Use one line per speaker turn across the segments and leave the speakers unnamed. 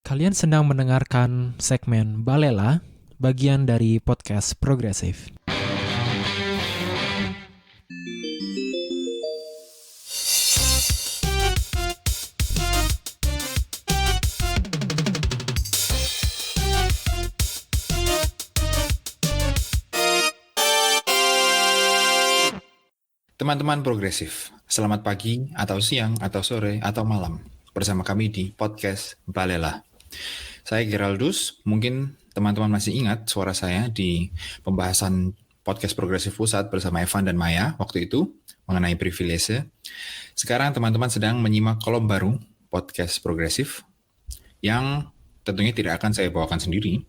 Kalian sedang mendengarkan segmen Balela, bagian dari podcast Progresif.
Teman-teman progresif, selamat pagi, atau siang, atau sore, atau malam. Bersama kami di podcast Balela. Saya Geraldus, mungkin teman-teman masih ingat suara saya di pembahasan podcast progresif pusat bersama Evan dan Maya waktu itu mengenai privilege. Sekarang teman-teman sedang menyimak kolom baru podcast progresif yang tentunya tidak akan saya bawakan sendiri,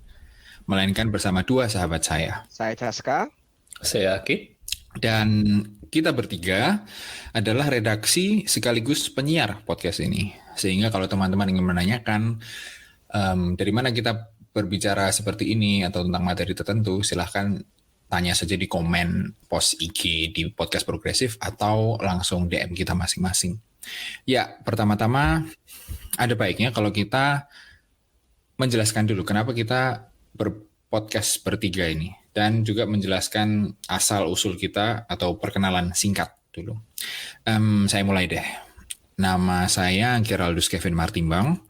melainkan bersama dua sahabat saya.
Saya Caska.
Saya Akid.
Dan kita bertiga adalah redaksi sekaligus penyiar podcast ini. Sehingga kalau teman-teman ingin menanyakan dari mana kita berbicara seperti ini atau tentang materi tertentu, silahkan tanya saja di komen post IG di podcast progresif atau langsung DM kita masing-masing. Ya, pertama-tama ada baiknya kalau kita menjelaskan dulu kenapa kita berpodcast bertiga ini. Dan juga menjelaskan asal-usul kita atau perkenalan singkat dulu. Saya mulai deh. Nama saya Geraldus Kevin Martimbang.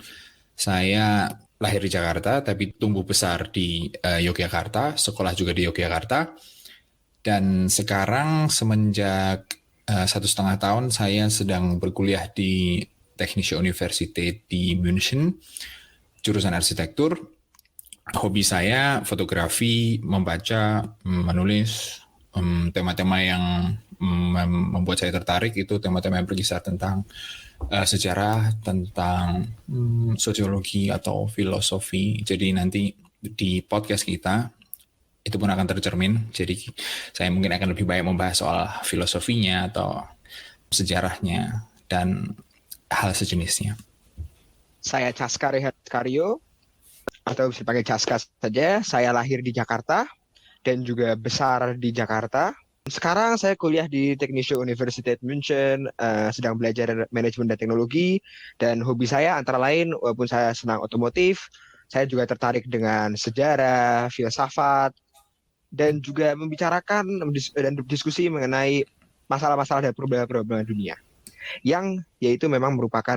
Saya lahir di Jakarta, tapi tumbuh besar di Yogyakarta, sekolah juga di Yogyakarta. Dan sekarang semenjak 1,5 tahun saya sedang berkuliah di Technische Universität di München, jurusan arsitektur. Hobi saya fotografi, membaca, menulis, tema-tema yang membuat saya tertarik itu tema-tema yang berkisar tentang sejarah, tentang sosiologi atau filosofi. Jadi nanti di podcast kita itu pun akan tercermin. Jadi saya mungkin akan lebih banyak membahas soal filosofinya atau sejarahnya dan hal sejenisnya.
Saya Caska Rehat Karyo, atau bisa dipanggil Caska saja. Saya lahir di Jakarta dan juga besar di Jakarta. Sekarang saya kuliah di Technische Universität München, sedang belajar manajemen dan teknologi. Dan hobi saya antara lain, walaupun saya senang otomotif, saya juga tertarik dengan sejarah, filsafat, dan juga membicarakan dan diskusi mengenai masalah-masalah dan problem-problem dunia. Yang yaitu memang merupakan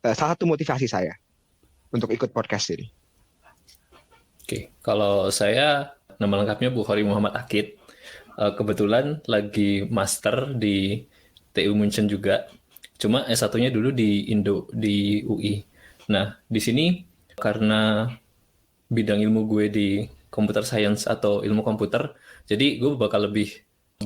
salah satu motivasi saya untuk ikut podcast ini.
Oke, kalau saya nama lengkapnya Bukhari Muhammad Akid. Kebetulan lagi master di TU München juga. Cuma S1-nya dulu di UI. Nah, di sini karena bidang ilmu gue di computer science atau ilmu komputer, jadi gue bakal lebih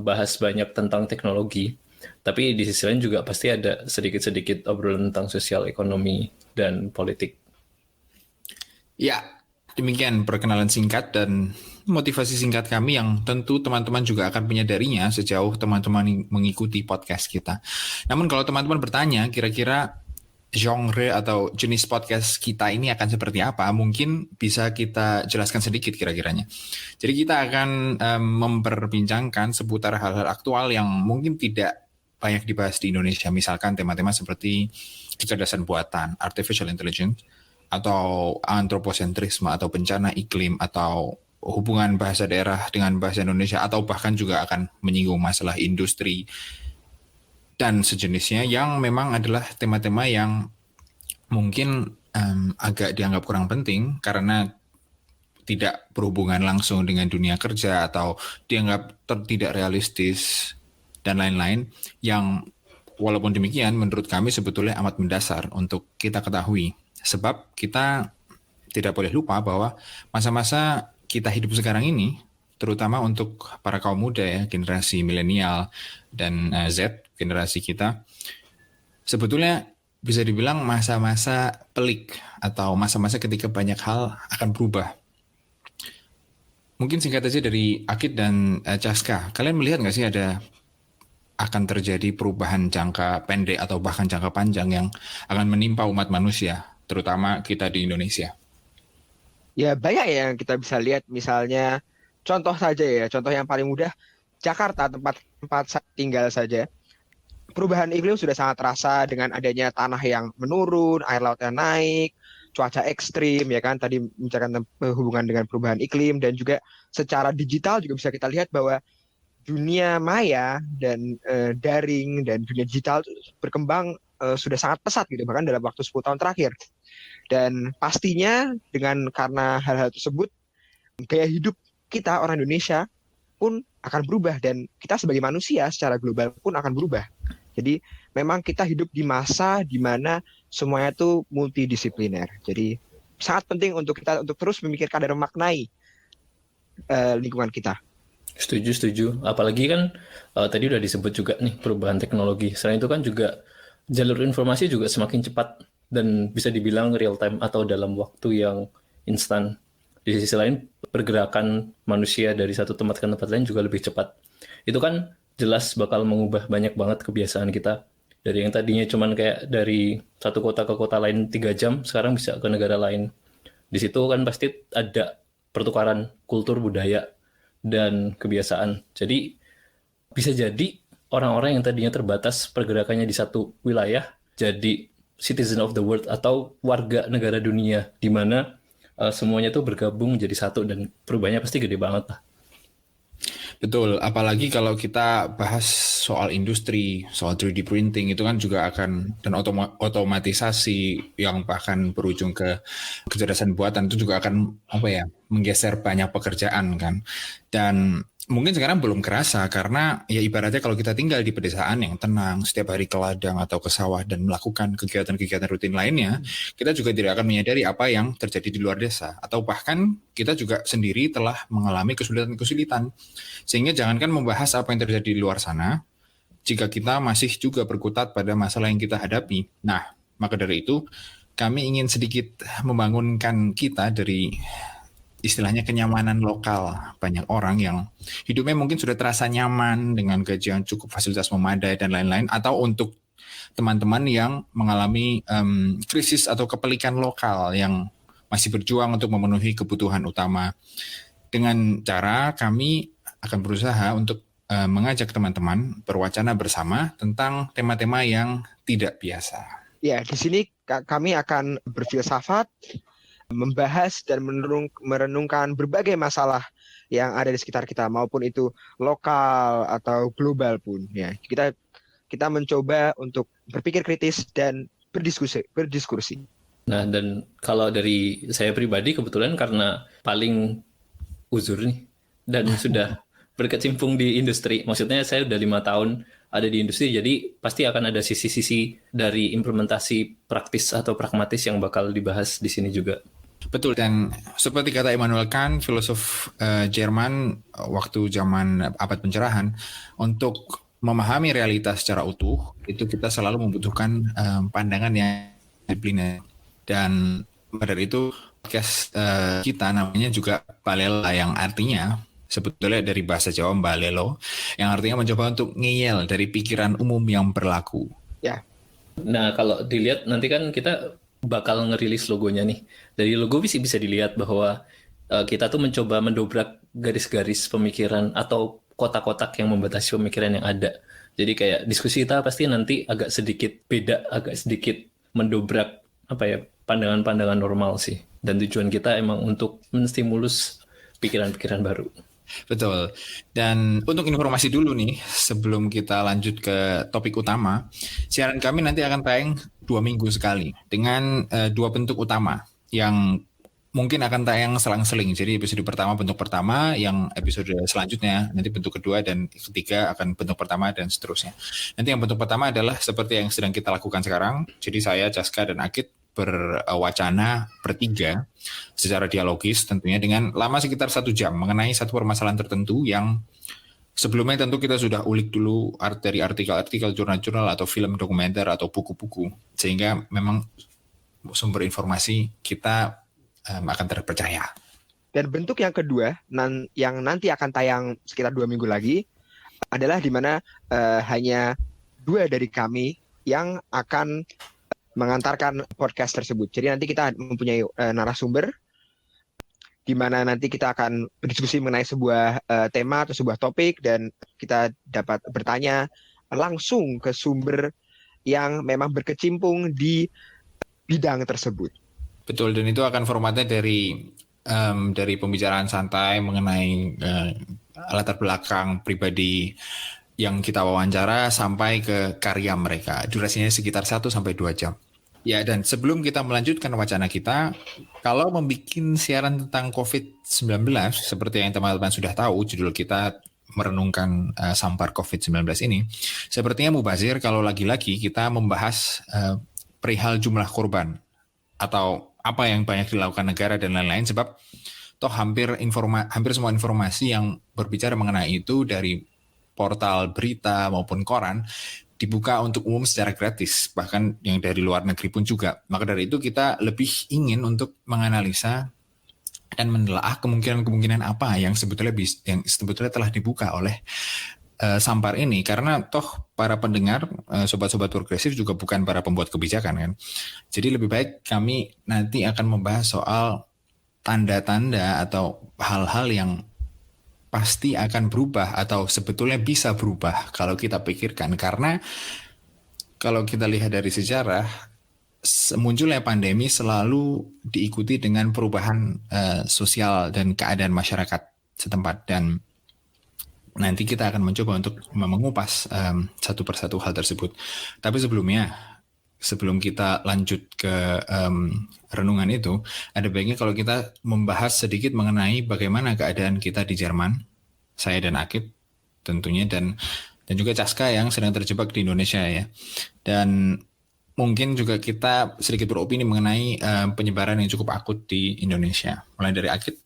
bahas banyak tentang teknologi. Tapi di sisi lain juga pasti ada sedikit-sedikit obrolan tentang sosial, ekonomi, dan politik.
Ya, demikian perkenalan singkat dan motivasi singkat kami yang tentu teman-teman juga akan menyadarinya sejauh teman-teman mengikuti podcast kita. Namun kalau teman-teman bertanya kira-kira genre atau jenis podcast kita ini akan seperti apa, mungkin bisa kita jelaskan sedikit kira-kiranya. Jadi kita akan memperbincangkan seputar hal-hal aktual yang mungkin tidak banyak dibahas di Indonesia. Misalkan tema-tema seperti kecerdasan buatan, artificial intelligence, atau antroposentrisme atau bencana iklim atau hubungan bahasa daerah dengan bahasa Indonesia atau bahkan juga akan menyinggung masalah industri dan sejenisnya yang memang adalah tema-tema yang mungkin agak dianggap kurang penting karena tidak berhubungan langsung dengan dunia kerja atau dianggap tidak realistis dan lain-lain yang walaupun demikian menurut kami sebetulnya amat mendasar untuk kita ketahui. Sebab kita tidak boleh lupa bahwa masa-masa kita hidup sekarang ini, terutama untuk para kaum muda ya, generasi milenial dan Z, generasi kita, sebetulnya bisa dibilang masa-masa pelik atau masa-masa ketika banyak hal akan berubah. Mungkin singkat aja dari Akid dan Caska, kalian melihat nggak sih ada akan terjadi perubahan jangka pendek atau bahkan jangka panjang yang akan menimpa umat manusia, terutama kita di Indonesia?
Ya banyak ya yang kita bisa lihat, misalnya contoh saja ya, contoh yang paling mudah, Jakarta, tempat saya tinggal saja. Perubahan iklim sudah sangat terasa dengan adanya tanah yang menurun, air laut yang naik, cuaca ekstrim ya kan, tadi membicarakan hubungan dengan perubahan iklim, dan juga secara digital juga bisa kita lihat bahwa dunia maya dan daring dan dunia digital itu berkembang sudah sangat pesat gitu, bahkan dalam waktu 10 tahun terakhir. Dan pastinya karena hal-hal tersebut, gaya hidup kita orang Indonesia pun akan berubah, dan kita sebagai manusia secara global pun akan berubah. Jadi memang kita hidup di masa di mana semuanya itu multidisipliner. Jadi sangat penting untuk kita untuk terus memikirkan dan memaknai lingkungan kita.
Setuju. Apalagi kan tadi udah disebut juga nih perubahan teknologi. Selain itu kan juga jalur informasi juga semakin cepat dan bisa dibilang real time atau dalam waktu yang instan. Di sisi lain pergerakan manusia dari satu tempat ke tempat lain juga lebih cepat. Itu kan jelas bakal mengubah banyak banget kebiasaan kita. Dari yang tadinya cuman kayak dari satu kota ke kota lain 3 jam, sekarang bisa ke negara lain. Di situ kan pasti ada pertukaran kultur, budaya, dan kebiasaan. Jadi bisa jadi orang-orang yang tadinya terbatas pergerakannya di satu wilayah jadi citizen of the world atau warga negara dunia, di mana semuanya tuh bergabung jadi satu, dan perubahannya pasti gede banget lah.
Betul, apalagi kalau kita bahas soal industri, soal 3D printing itu kan juga akan, dan otomatisasi yang bahkan berujung ke kecerdasan buatan itu juga akan menggeser banyak pekerjaan kan. Dan mungkin sekarang belum kerasa karena ya ibaratnya kalau kita tinggal di pedesaan yang tenang, setiap hari ke ladang atau ke sawah dan melakukan kegiatan-kegiatan rutin lainnya, kita juga tidak akan menyadari apa yang terjadi di luar desa. Atau bahkan kita juga sendiri telah mengalami kesulitan-kesulitan. Sehingga jangankan membahas apa yang terjadi di luar sana, jika kita masih juga berkutat pada masalah yang kita hadapi. Nah, maka dari itu kami ingin sedikit membangunkan kita dari istilahnya kenyamanan lokal. Banyak orang yang hidupnya mungkin sudah terasa nyaman dengan gaji yang cukup, fasilitas memadai, dan lain-lain. Atau untuk teman-teman yang mengalami krisis atau kepelikan lokal yang masih berjuang untuk memenuhi kebutuhan utama. Dengan cara kami akan berusaha untuk mengajak teman-teman berwacana bersama tentang tema-tema yang tidak biasa.
Ya, di sini kami akan berfilsafat, membahas dan merenungkan berbagai masalah yang ada di sekitar kita, maupun itu lokal atau global pun. Ya, kita mencoba untuk berpikir kritis dan berdiskusi.
Nah, dan kalau dari saya pribadi kebetulan karena paling uzur nih dan sudah berkecimpung di industri, maksudnya saya udah 5 tahun ada di industri, jadi pasti akan ada sisi-sisi dari implementasi praktis atau pragmatis yang bakal dibahas di sini juga.
Betul, dan seperti kata Immanuel Kant, filosof Jerman waktu zaman abad pencerahan, untuk memahami realitas secara utuh, itu kita selalu membutuhkan pandangan yang disipliner. Dan pada itu podcast kita namanya juga Balela, yang artinya sebetulnya dari bahasa Jawa balelo, yang artinya mencoba untuk ngeyel dari pikiran umum yang berlaku.
Ya.
Nah, kalau dilihat nanti kan kita bakal ngerilis logonya nih. Dari logo bisa dilihat bahwa kita tuh mencoba mendobrak garis-garis pemikiran atau kotak-kotak yang membatasi pemikiran yang ada. Jadi kayak diskusi kita pasti nanti agak sedikit beda, agak sedikit mendobrak pandangan-pandangan normal sih. Dan tujuan kita emang untuk menstimulus pikiran-pikiran baru.
Betul. Dan untuk informasi dulu nih, sebelum kita lanjut ke topik utama, siaran kami nanti akan tayang 2 minggu sekali dengan 2 bentuk utama yang mungkin akan tayang selang-seling. Jadi episode pertama bentuk pertama, yang episode selanjutnya nanti bentuk kedua, dan ketiga akan bentuk pertama, dan seterusnya. Nanti yang bentuk pertama adalah seperti yang sedang kita lakukan sekarang. Jadi saya, Caska, dan Akit berwacana bertiga secara dialogis tentunya dengan lama sekitar 1 jam mengenai satu permasalahan tertentu yang sebelumnya tentu kita sudah ulik dulu dari artikel-artikel, jurnal-jurnal, atau film dokumenter, atau buku-buku, sehingga memang sumber informasi kita akan terpercaya.
Dan bentuk yang kedua yang nanti akan tayang sekitar 2 minggu lagi adalah di mana hanya 2 dari kami yang akan mengantarkan podcast tersebut. Jadi nanti kita mempunyai narasumber di mana nanti kita akan berdiskusi mengenai sebuah tema atau sebuah topik, dan kita dapat bertanya langsung ke sumber yang memang berkecimpung di bidang tersebut.
Betul, dan itu akan formatnya dari pembicaraan santai mengenai latar belakang pribadi yang kita wawancara sampai ke karya mereka. Durasinya sekitar 1 sampai 2 jam. Ya, dan sebelum kita melanjutkan wacana kita, kalau membuat siaran tentang COVID-19, seperti yang teman-teman sudah tahu, judul kita merenungkan sampar COVID-19 ini, sepertinya mubazir kalau lagi-lagi kita membahas perihal jumlah korban atau apa yang banyak dilakukan negara dan lain-lain, sebab toh hampir semua informasi yang berbicara mengenai itu dari portal berita maupun koran dibuka untuk umum secara gratis, bahkan yang dari luar negeri pun juga. Maka dari itu kita lebih ingin untuk menganalisa dan menelaah kemungkinan-kemungkinan apa yang sebetulnya telah dibuka oleh sampar ini, karena toh para pendengar, sobat-sobat progresif juga bukan para pembuat kebijakan kan. Jadi lebih baik kami nanti akan membahas soal tanda-tanda atau hal-hal yang pasti akan berubah atau sebetulnya bisa berubah kalau kita pikirkan. Karena kalau kita lihat dari sejarah, munculnya pandemi selalu diikuti dengan perubahan sosial dan keadaan masyarakat setempat, dan nanti kita akan mencoba untuk mengupas satu persatu hal tersebut. Tapi sebelum kita lanjut ke renungan itu, ada baiknya kalau kita membahas sedikit mengenai bagaimana keadaan kita di Jerman, saya dan Akib tentunya, dan juga Caska yang sedang terjebak di Indonesia ya. Dan mungkin juga kita sedikit beropini mengenai penyebaran yang cukup akut di Indonesia. Mulai dari Akib.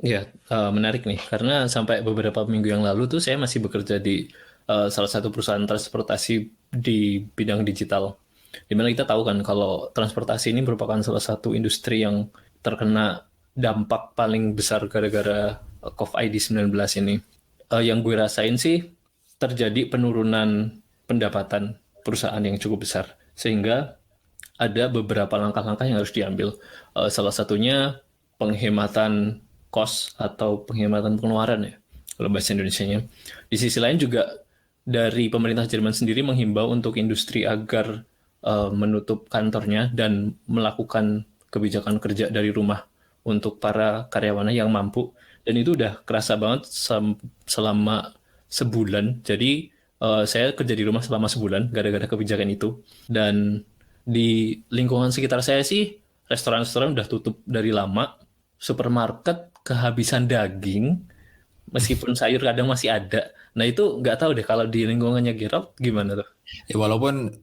Ya, menarik nih, karena sampai beberapa minggu yang lalu tuh saya masih bekerja di salah satu perusahaan transportasi di bidang digital. Dimana kita tahu kan kalau transportasi ini merupakan salah satu industri yang terkena dampak paling besar gara-gara COVID-19 ini. Yang gue rasain sih terjadi penurunan pendapatan perusahaan yang cukup besar. Sehingga ada beberapa langkah-langkah yang harus diambil. Salah satunya penghematan cost atau penghematan pengeluaran ya, kalau bahasa Indonesianya. Di sisi lain juga dari pemerintah Jerman sendiri menghimbau untuk industri agar menutup kantornya dan melakukan kebijakan kerja dari rumah untuk para karyawannya yang mampu. Dan itu udah kerasa banget selama sebulan. Jadi saya kerja di rumah selama sebulan gara-gara kebijakan itu. Dan di lingkungan sekitar saya sih, restoran-restoran udah tutup dari lama. Supermarket kehabisan daging, meskipun sayur kadang masih ada. Nah itu nggak tahu deh kalau di lingkungannya Gerald gimana tuh?
Ya walaupun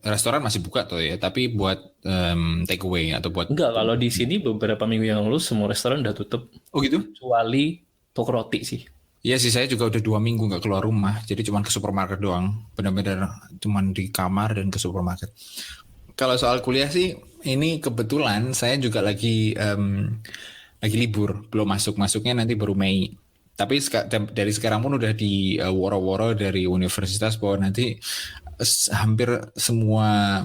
restoran masih buka tuh ya, tapi buat take away atau buat...
Enggak, kalau di sini beberapa minggu yang lalu semua restoran udah tutup.
Oh gitu?
Kecuali toko roti sih.
Iya sih, saya juga udah 2 minggu nggak keluar rumah, jadi cuma ke supermarket doang. Benar-benar cuma di kamar dan ke supermarket. Kalau soal kuliah sih, ini kebetulan saya juga lagi libur, belum masuknya nanti baru Mei. Tapi dari sekarang pun udah di woro-woro dari universitas bahwa nanti hampir semua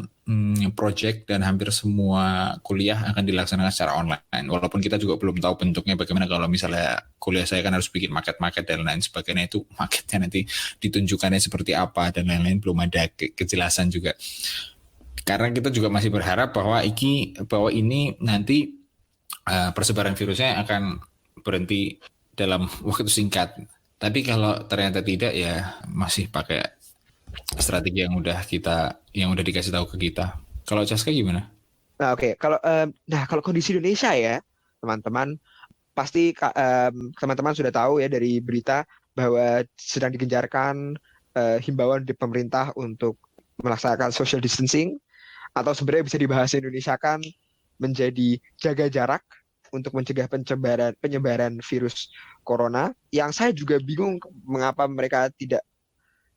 project dan hampir semua kuliah akan dilaksanakan secara online. Walaupun kita juga belum tahu bentuknya bagaimana. Kalau misalnya kuliah saya kan harus bikin market dan lain sebagainya, itu marketnya nanti ditunjukkannya seperti apa dan lain-lain, belum ada kejelasan juga. Karena kita juga masih berharap bahwa ini nanti persebaran virusnya akan berhenti dalam waktu singkat. Tapi kalau ternyata tidak, ya masih pakai strategi yang udah dikasih tahu ke kita. Kalau Caska gimana?
Nah, oke. Kalau kondisi Indonesia ya, teman-teman, pasti teman-teman sudah tahu ya dari berita bahwa sedang digencarkan himbauan di pemerintah untuk melaksanakan social distancing, atau sebenarnya bisa dibahas Indonesiakan menjadi jaga jarak untuk mencegah penyebaran virus corona. Yang saya juga bingung mengapa mereka tidak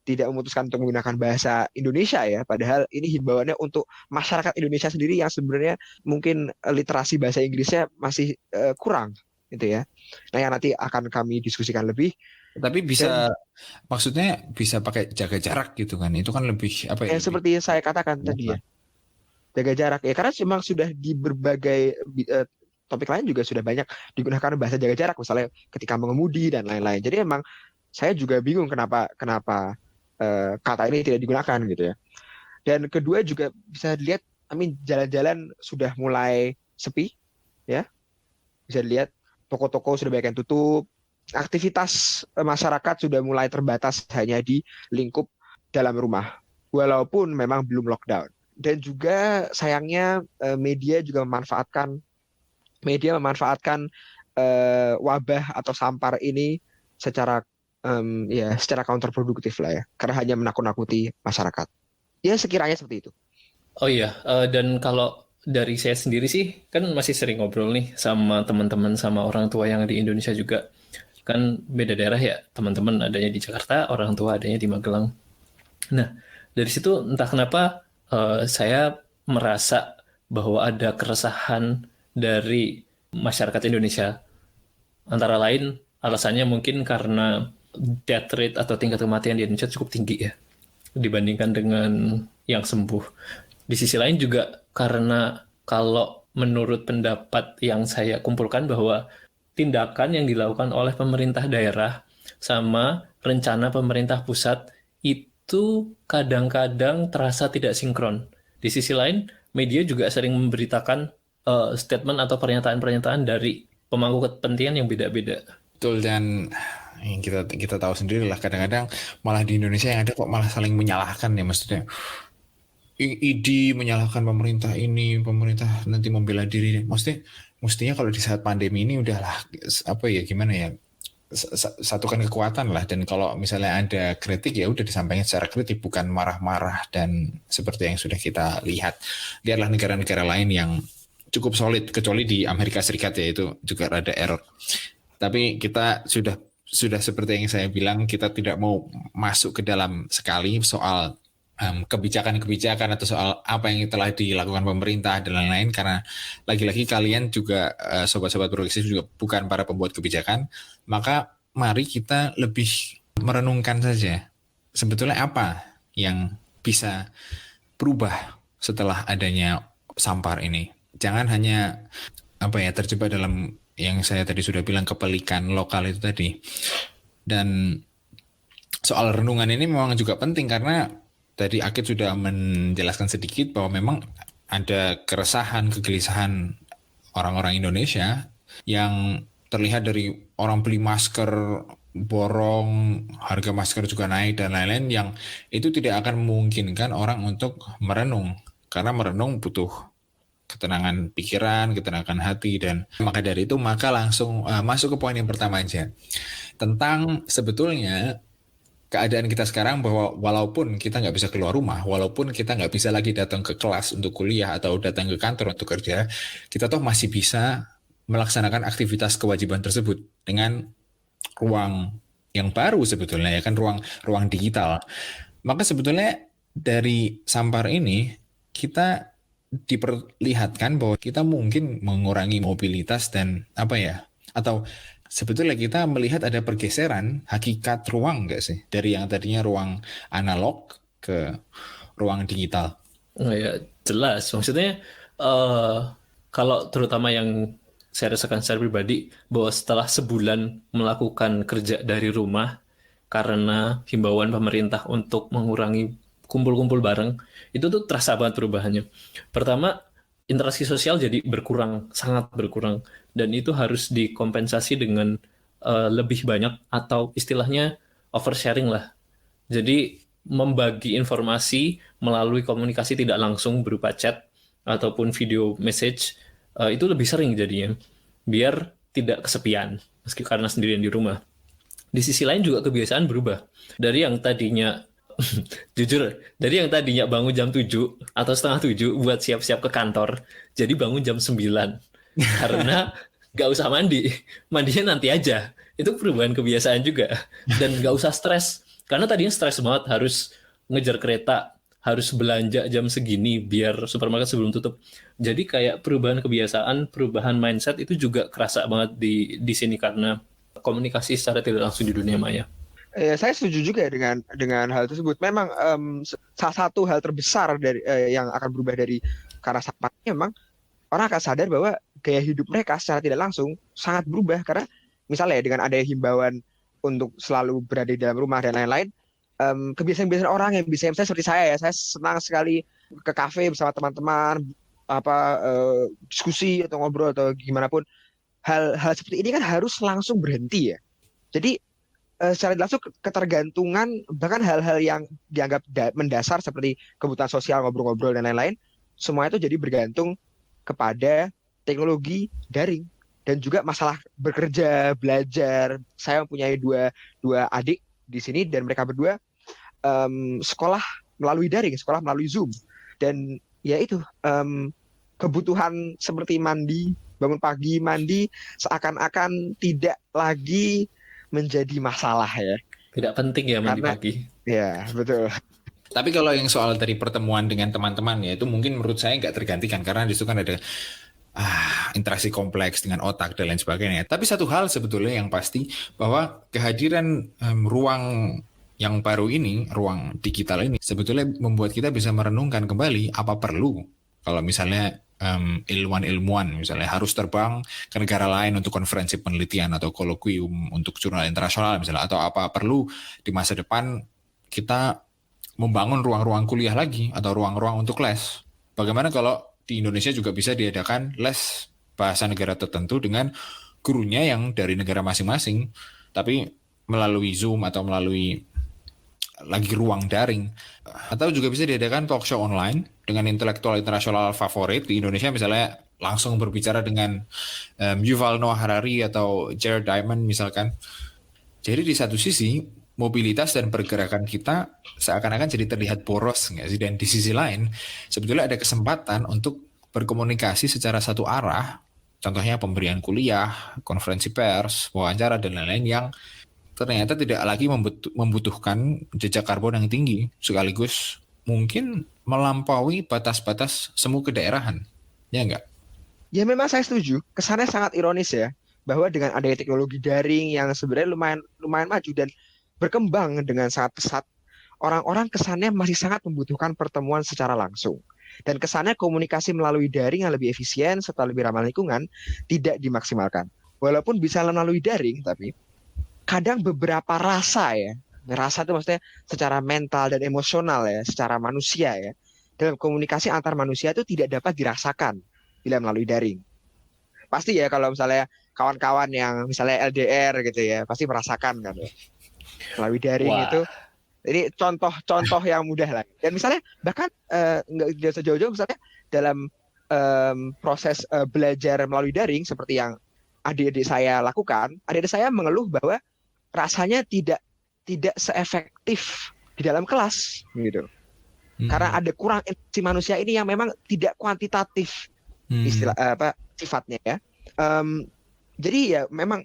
memutuskan untuk menggunakan bahasa Indonesia ya, padahal ini himbauannya untuk masyarakat Indonesia sendiri yang sebenarnya mungkin literasi bahasa Inggrisnya masih kurang gitu ya. Nah, yang nanti akan kami diskusikan lebih.
Tapi maksudnya bisa pakai jaga jarak gitu kan? Itu kan lebih apa ya?
Seperti yang saya katakan tadi ya, jaga jarak ya, karena memang sudah di berbagai topik lain juga sudah banyak digunakan bahasa jaga jarak, misalnya ketika mengemudi dan lain-lain. Jadi emang saya juga bingung kenapa kata ini tidak digunakan gitu ya. Dan kedua juga bisa dilihat, jalan-jalan sudah mulai sepi ya. Bisa dilihat toko-toko sudah banyak yang tutup, aktivitas masyarakat sudah mulai terbatas hanya di lingkup dalam rumah, walaupun memang belum lockdown. Dan juga sayangnya media memanfaatkan wabah atau sampar ini secara secara counterproduktif lah ya, karena hanya menakut-nakuti masyarakat. Ya sekiranya seperti itu.
Oh iya, dan kalau dari saya sendiri sih, kan masih sering ngobrol nih sama teman-teman, sama orang tua yang di Indonesia juga. Kan beda daerah ya, teman-teman adanya di Jakarta, orang tua adanya di Magelang. Nah, dari situ entah kenapa saya merasa bahwa ada keresahan dari masyarakat Indonesia. Antara lain, alasannya mungkin karena death rate atau tingkat kematian di Indonesia cukup tinggi ya, dibandingkan dengan yang sembuh. Di sisi lain juga karena kalau menurut pendapat yang saya kumpulkan bahwa tindakan yang dilakukan oleh pemerintah daerah sama rencana pemerintah pusat itu kadang-kadang terasa tidak sinkron. Di sisi lain, media juga sering memberitakan statement atau pernyataan-pernyataan dari pemangku kepentingan yang beda-beda.
Betul, dan yang kita tahu sendiri lah, kadang-kadang malah di Indonesia yang ada kok malah saling menyalahkan ya, maksudnya ID menyalahkan pemerintah ini, pemerintah nanti membela diri. Mestinya kalau di saat pandemi ini udahlah, apa ya, gimana ya, satukan kekuatan lah. Dan kalau misalnya ada kritik ya udah disampaikan secara kritik, bukan marah-marah. Dan seperti yang sudah kita lihatlah negara-negara lain yang cukup solid, kecuali di Amerika Serikat ya, itu juga rada error. Tapi kita sudah seperti yang saya bilang, kita tidak mau masuk ke dalam sekali soal kebijakan-kebijakan atau soal apa yang telah dilakukan pemerintah dan lain-lain, karena lagi-lagi kalian juga sobat-sobat progresif juga bukan para pembuat kebijakan. Maka mari kita lebih merenungkan saja sebetulnya apa yang bisa berubah setelah adanya sampar ini. Jangan hanya terjebak dalam yang saya tadi sudah bilang, kepelikan lokal itu tadi. Dan soal renungan ini memang juga penting, karena tadi Akid sudah menjelaskan sedikit bahwa memang ada keresahan, kegelisahan orang-orang Indonesia yang terlihat dari orang beli masker borong, harga masker juga naik dan lain-lain, yang itu tidak akan memungkinkan orang untuk merenung, karena merenung butuh ketenangan pikiran, ketenangan hati. Dan maka dari itu, maka langsung masuk ke poin yang pertama aja, tentang sebetulnya keadaan kita sekarang, bahwa walaupun kita nggak bisa keluar rumah, walaupun kita nggak bisa lagi datang ke kelas untuk kuliah atau datang ke kantor untuk kerja, kita toh masih bisa melaksanakan aktivitas kewajiban tersebut dengan ruang yang baru sebetulnya, ya kan, ruang digital. Maka sebetulnya dari sampar ini kita diperlihatkan bahwa kita mungkin mengurangi mobilitas dan atau sebetulnya kita melihat ada pergeseran hakikat ruang nggak sih, dari yang tadinya ruang analog ke ruang digital.
Oh ya, jelas. Maksudnya kalau terutama yang saya rasakan secara pribadi, bahwa setelah sebulan melakukan kerja dari rumah karena himbauan pemerintah untuk mengurangi kumpul-kumpul bareng, itu tuh terasa banget perubahannya. Pertama, interaksi sosial jadi berkurang, sangat berkurang, dan itu harus dikompensasi dengan lebih banyak, atau istilahnya oversharing lah. Jadi membagi informasi melalui komunikasi tidak langsung berupa chat ataupun video message itu lebih sering jadinya, biar tidak kesepian meski karena sendirian di rumah. Di sisi lain juga kebiasaan berubah dari yang tadinya jujur, dari yang tadinya bangun jam 7 atau setengah 7 buat siap-siap ke kantor, jadi bangun jam 9 karena gak usah mandinya nanti aja. Itu perubahan kebiasaan juga. Dan gak usah stres, karena tadinya stres banget, harus ngejar kereta, harus belanja jam segini biar supermarket sebelum tutup. Jadi kayak perubahan kebiasaan, perubahan mindset itu juga kerasa banget di sini, karena komunikasi secara tidak langsung di dunia maya.
Saya setuju juga dengan hal tersebut. Memang salah satu hal terbesar dari yang akan berubah dari karena sampah ini, memang orang akan sadar bahwa gaya hidup mereka secara tidak langsung sangat berubah, karena misalnya dengan ada himbauan untuk selalu berada di dalam rumah dan lain-lain, kebiasaan-kebiasaan orang yang bisa, misalnya seperti saya ya, saya senang sekali ke kafe bersama teman-teman, diskusi atau ngobrol atau gimana pun, hal-hal seperti ini kan harus langsung berhenti ya. Jadi secara langsung ketergantungan, bahkan hal-hal yang dianggap mendasar seperti kebutuhan sosial, ngobrol-ngobrol dan lain-lain, semua itu jadi bergantung kepada teknologi daring. Dan juga masalah bekerja, belajar. Saya mempunyai dua adik di sini dan mereka berdua sekolah melalui daring, sekolah melalui Zoom. Dan ya itu, kebutuhan seperti mandi, bangun pagi, mandi, seakan-akan tidak lagi menjadi masalah ya.
Tidak penting ya mandi
Karena
pagi.
ya betul.
Tapi kalau yang soal dari pertemuan dengan teman-teman ya itu mungkin menurut saya nggak tergantikan karena di situ kan ada interaksi kompleks dengan otak dan lain sebagainya. Tapi satu hal sebetulnya yang pasti bahwa kehadiran ruang yang baru ini, ruang digital ini sebetulnya membuat kita bisa merenungkan kembali apa perlu kalau misalnya ilmuwan-ilmuwan misalnya harus terbang ke negara lain untuk konferensi penelitian atau koloquium untuk jurnal internasional misalnya, atau apa perlu di masa depan kita membangun ruang-ruang kuliah lagi atau ruang-ruang untuk les. Bagaimana kalau di Indonesia juga bisa diadakan les bahasa negara tertentu dengan gurunya yang dari negara masing-masing, tapi melalui Zoom atau melalui lagi ruang daring. Atau juga bisa diadakan talk show online dengan intelektual internasional favorit di Indonesia, misalnya langsung berbicara dengan Yuval Noah Harari atau Jared Diamond misalkan. Jadi di satu sisi mobilitas dan pergerakan kita seakan-akan jadi terlihat boros nggak sih? Dan di sisi lain sebetulnya ada kesempatan untuk berkomunikasi secara satu arah, contohnya pemberian kuliah, konferensi pers, wawancara dan lain-lain yang ternyata tidak lagi membutuhkan jejak karbon yang tinggi, sekaligus mungkin melampaui batas-batas semu kedaerahan, ya enggak?
Ya memang saya setuju. Kesannya sangat ironis ya, bahwa dengan adanya teknologi daring yang sebenarnya lumayan maju dan berkembang dengan sangat pesat, orang-orang kesannya masih sangat membutuhkan pertemuan secara langsung. Dan kesannya komunikasi melalui daring yang lebih efisien serta lebih ramah lingkungan tidak dimaksimalkan. Walaupun bisa melalui daring, tapi kadang beberapa rasa ya, rasa itu maksudnya secara mental dan emosional ya, secara manusia ya, dalam komunikasi antar manusia itu tidak dapat dirasakan bila melalui daring. Pasti ya kalau misalnya kawan-kawan yang misalnya LDR gitu ya, pasti merasakan kan ya. Melalui daring
Wah.
itu. Ini contoh-contoh yang mudah lah. Dan misalnya bahkan nggak sejauh-jauh misalnya dalam proses belajar melalui daring seperti yang adik-adik saya lakukan, adik-adik saya mengeluh bahwa rasanya tidak seefektif di dalam kelas gitu. Karena ada kurang interaksi manusia ini yang memang tidak kuantitatif sifatnya ya. Jadi ya memang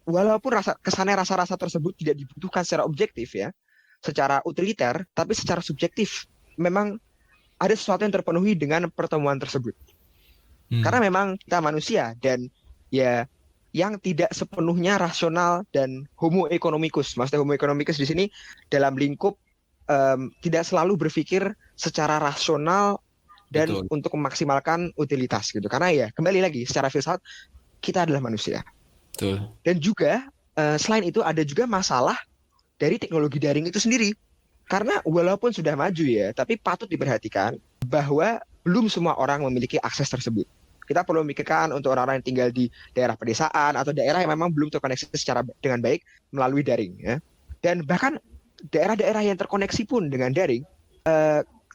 walaupun kesannya rasa-rasa tersebut tidak dibutuhkan secara objektif ya, secara utiliter, tapi secara subjektif memang ada sesuatu yang terpenuhi dengan pertemuan tersebut. Karena memang kita manusia dan ya yang tidak sepenuhnya rasional dan homo economicus. Maksudnya homo economicus di sini dalam lingkup tidak selalu berpikir secara rasional dan
Betul.
untuk memaksimalkan utilitas gitu. Karena ya kembali lagi secara filsafat kita adalah manusia.
Betul.
Dan juga selain itu ada juga masalah dari teknologi daring itu sendiri. Karena walaupun sudah maju ya, tapi patut diperhatikan bahwa belum semua orang memiliki akses tersebut. Kita perlu memikirkan untuk orang-orang yang tinggal di daerah pedesaan atau daerah yang memang belum terkoneksi secara dengan baik melalui daring ya. Dan bahkan daerah-daerah yang terkoneksi pun dengan daring,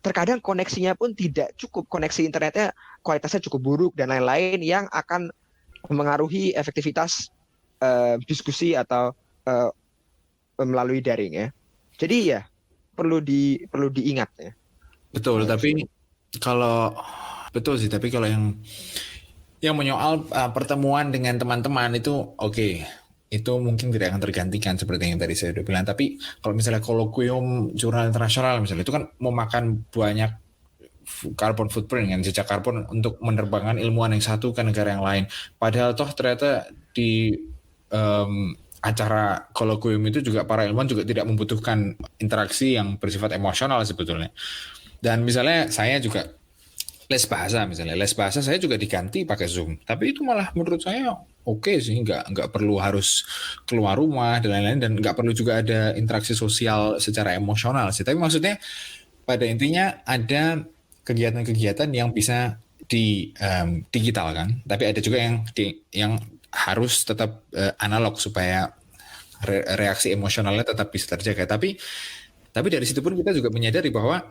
terkadang koneksinya pun tidak cukup, koneksi internetnya kualitasnya cukup buruk dan lain-lain yang akan mengaruhi efektivitas diskusi atau melalui daring ya. Jadi ya perlu diingat ya.
Betul, tapi kalau betul sih, tapi kalau yang menyoal pertemuan dengan teman-teman itu oke. Itu mungkin tidak akan tergantikan seperti yang tadi saya udah bilang. Tapi kalau misalnya koloquium jurnal internasional misalnya itu kan memakan banyak carbon footprint kan, jejak karbon untuk menerbangkan ilmuwan yang satu ke negara yang lain. Padahal toh ternyata di acara koloquium itu juga para ilmuwan juga tidak membutuhkan interaksi yang bersifat emosional sebetulnya. Dan misalnya saya juga les bahasa saya juga diganti pakai Zoom. Tapi itu malah menurut saya oke sih, nggak perlu harus keluar rumah dan lain-lain, dan nggak perlu juga ada interaksi sosial secara emosional sih. Tapi maksudnya pada intinya ada kegiatan-kegiatan yang bisa di digital kan, tapi ada juga yang harus tetap analog supaya reaksi emosionalnya tetap bisa terjaga. Tapi dari situ pun kita juga menyadari bahwa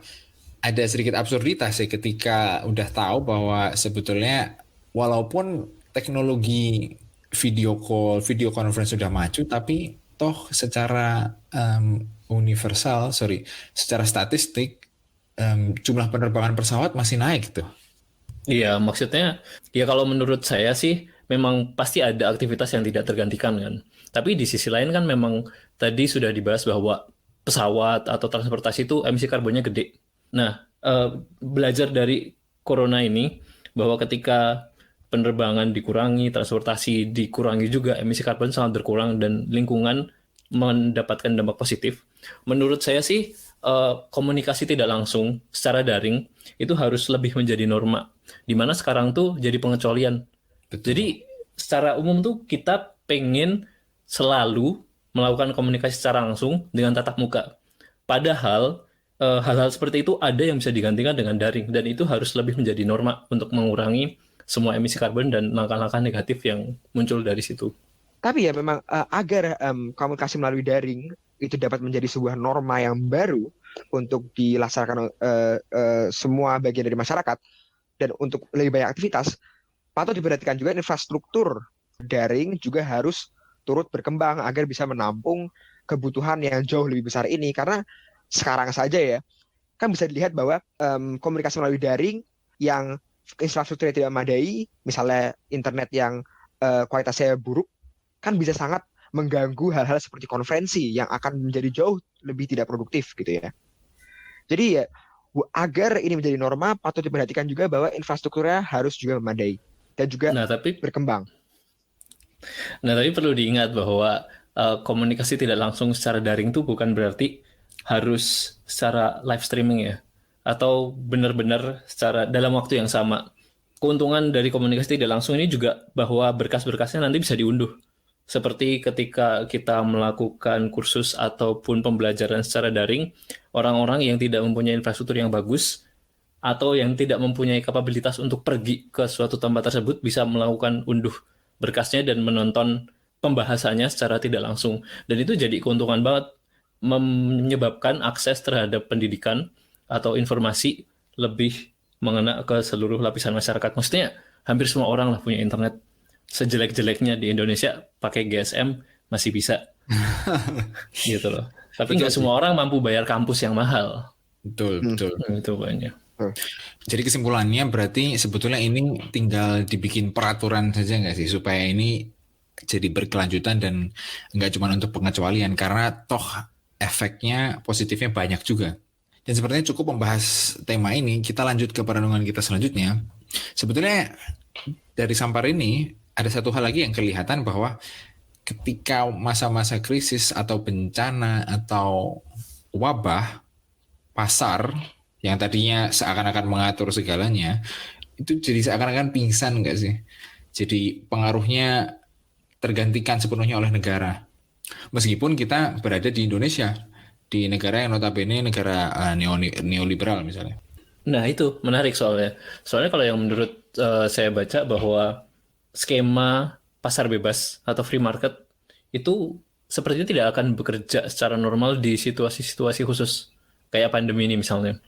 ada sedikit absurditas ya ketika udah tahu bahwa sebetulnya walaupun teknologi video call, video conference sudah maju, tapi toh secara secara statistik jumlah penerbangan pesawat masih naik tuh.
Iya, maksudnya ya kalau menurut saya sih memang pasti ada aktivitas yang tidak tergantikan kan. Tapi di sisi lain kan memang tadi sudah dibahas bahwa pesawat atau transportasi itu emisi karbonnya gede. Nah, belajar dari corona ini bahwa ketika penerbangan dikurangi, transportasi dikurangi juga, emisi karbon sangat berkurang dan lingkungan mendapatkan dampak positif. Menurut saya sih komunikasi tidak langsung secara daring itu harus lebih menjadi norma. Dimana sekarang tuh jadi pengecualian.
Betul.
Jadi secara umum tuh kita pengen selalu melakukan komunikasi secara langsung dengan tatap muka. Padahal hal-hal seperti itu ada yang bisa digantikan dengan daring dan itu harus lebih menjadi norma untuk mengurangi semua emisi karbon dan langkah-langkah negatif yang muncul dari situ.
Tapi ya memang agar komunikasi melalui daring itu dapat menjadi sebuah norma yang baru untuk dilaksanakan semua bagian dari masyarakat dan untuk lebih banyak aktivitas, patut diperhatikan juga infrastruktur daring juga harus turut berkembang agar bisa menampung kebutuhan yang jauh lebih besar ini. Karena sekarang saja ya, kan bisa dilihat bahwa komunikasi melalui daring yang infrastrukturnya tidak memadai, misalnya internet yang kualitasnya buruk, kan bisa sangat mengganggu hal-hal seperti konferensi yang akan menjadi jauh lebih tidak produktif gitu ya. Jadi ya agar ini menjadi norma patut diperhatikan juga bahwa infrastrukturnya harus juga memadai dan juga berkembang.
Tapi perlu diingat bahwa komunikasi tidak langsung secara daring itu bukan berarti harus secara live streaming ya, atau benar-benar secara dalam waktu yang sama. Keuntungan dari komunikasi tidak langsung ini juga bahwa berkas-berkasnya nanti bisa diunduh. Seperti ketika kita melakukan kursus ataupun pembelajaran secara daring, orang-orang yang tidak mempunyai infrastruktur yang bagus atau yang tidak mempunyai kapabilitas untuk pergi ke suatu tempat tersebut bisa melakukan unduh berkasnya dan menonton pembahasannya secara tidak langsung. Dan itu jadi keuntungan banget, menyebabkan akses terhadap pendidikan atau informasi lebih mengena ke seluruh lapisan masyarakat. Maksudnya hampir semua orang lah punya internet. Sejelek-jeleknya di Indonesia pakai GSM masih bisa gitu loh. Tapi nggak semua orang mampu bayar kampus yang mahal.
Betul.
Itu banyak.
Jadi kesimpulannya berarti sebetulnya ini tinggal dibikin peraturan saja nggak sih supaya ini jadi berkelanjutan dan nggak cuma untuk pengecualian, karena toh efeknya positifnya banyak juga. Dan sepertinya cukup membahas tema ini, kita lanjut ke perenungan kita selanjutnya. Sebetulnya dari Sampar ini ada satu hal lagi yang kelihatan bahwa ketika masa-masa krisis atau bencana atau wabah, pasar yang tadinya seakan-akan mengatur segalanya, itu jadi seakan-akan pingsan nggak sih? Jadi pengaruhnya tergantikan sepenuhnya oleh negara. Meskipun kita berada di Indonesia, di negara yang notabene negara neoliberal misalnya.
Nah itu menarik soalnya. Soalnya kalau yang menurut saya baca bahwa skema pasar bebas atau free market itu sepertinya tidak akan bekerja secara normal di situasi-situasi khusus kayak pandemi ini misalnya.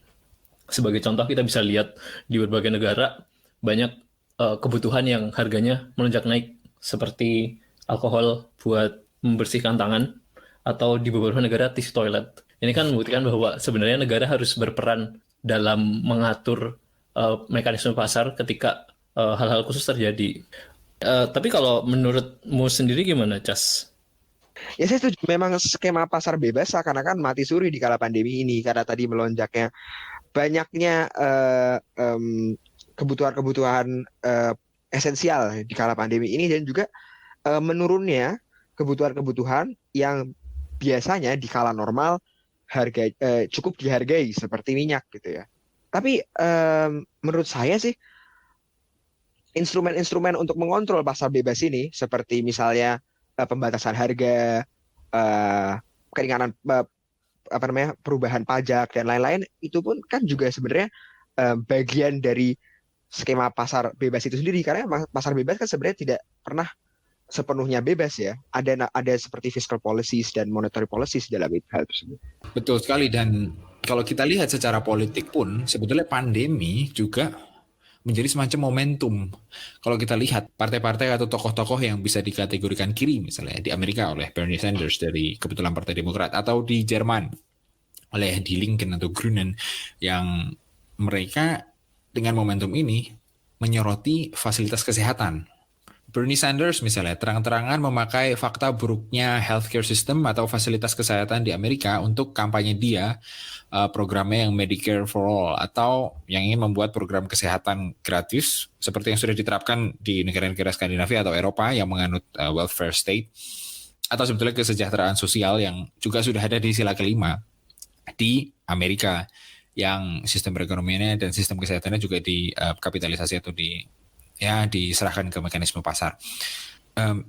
Sebagai contoh kita bisa lihat di berbagai negara banyak kebutuhan yang harganya melonjak naik seperti alkohol buat membersihkan tangan atau di beberapa negara tisu toilet. Ini kan membuktikan bahwa sebenarnya negara harus berperan dalam mengatur mekanisme pasar ketika hal-hal khusus terjadi. Tapi kalau menurutmu sendiri gimana, Cas?
Ya saya setuju. Memang skema pasar bebas seakan-akan mati suri di kala pandemi ini karena tadi melonjaknya banyaknya kebutuhan-kebutuhan esensial di kala pandemi ini dan juga menurunnya kebutuhan-kebutuhan yang biasanya di kala normal harga cukup dihargai seperti minyak gitu ya. Tapi menurut saya sih instrumen-instrumen untuk mengontrol pasar bebas ini seperti misalnya pembatasan harga, keringanan perubahan pajak dan lain-lain itu pun kan juga sebenarnya bagian dari skema pasar bebas itu sendiri, karena pasar bebas kan sebenarnya tidak pernah sepenuhnya bebas ya. Ada seperti fiscal policies dan monetary policies dalam hal tersebut.
Betul sekali, dan kalau kita lihat secara politik pun sebetulnya pandemi juga menjadi semacam momentum. Kalau kita lihat partai-partai atau tokoh-tokoh yang bisa dikategorikan kiri misalnya di Amerika oleh Bernie Sanders dari kebetulan Partai Demokrat, atau di Jerman oleh Die Linken atau Grünen, yang mereka dengan momentum ini menyoroti fasilitas kesehatan. Bernie Sanders misalnya terang-terangan memakai fakta buruknya healthcare system atau fasilitas kesehatan di Amerika untuk kampanye dia, programnya yang Medicare for All, atau yang ingin membuat program kesehatan gratis seperti yang sudah diterapkan di negara-negara Skandinavia atau Eropa yang menganut welfare state, atau sebetulnya kesejahteraan sosial yang juga sudah ada di sila kelima di Amerika, yang sistem perekonomiannya dan sistem kesehatannya juga dikapitalisasi atau diserahkan ke mekanisme pasar.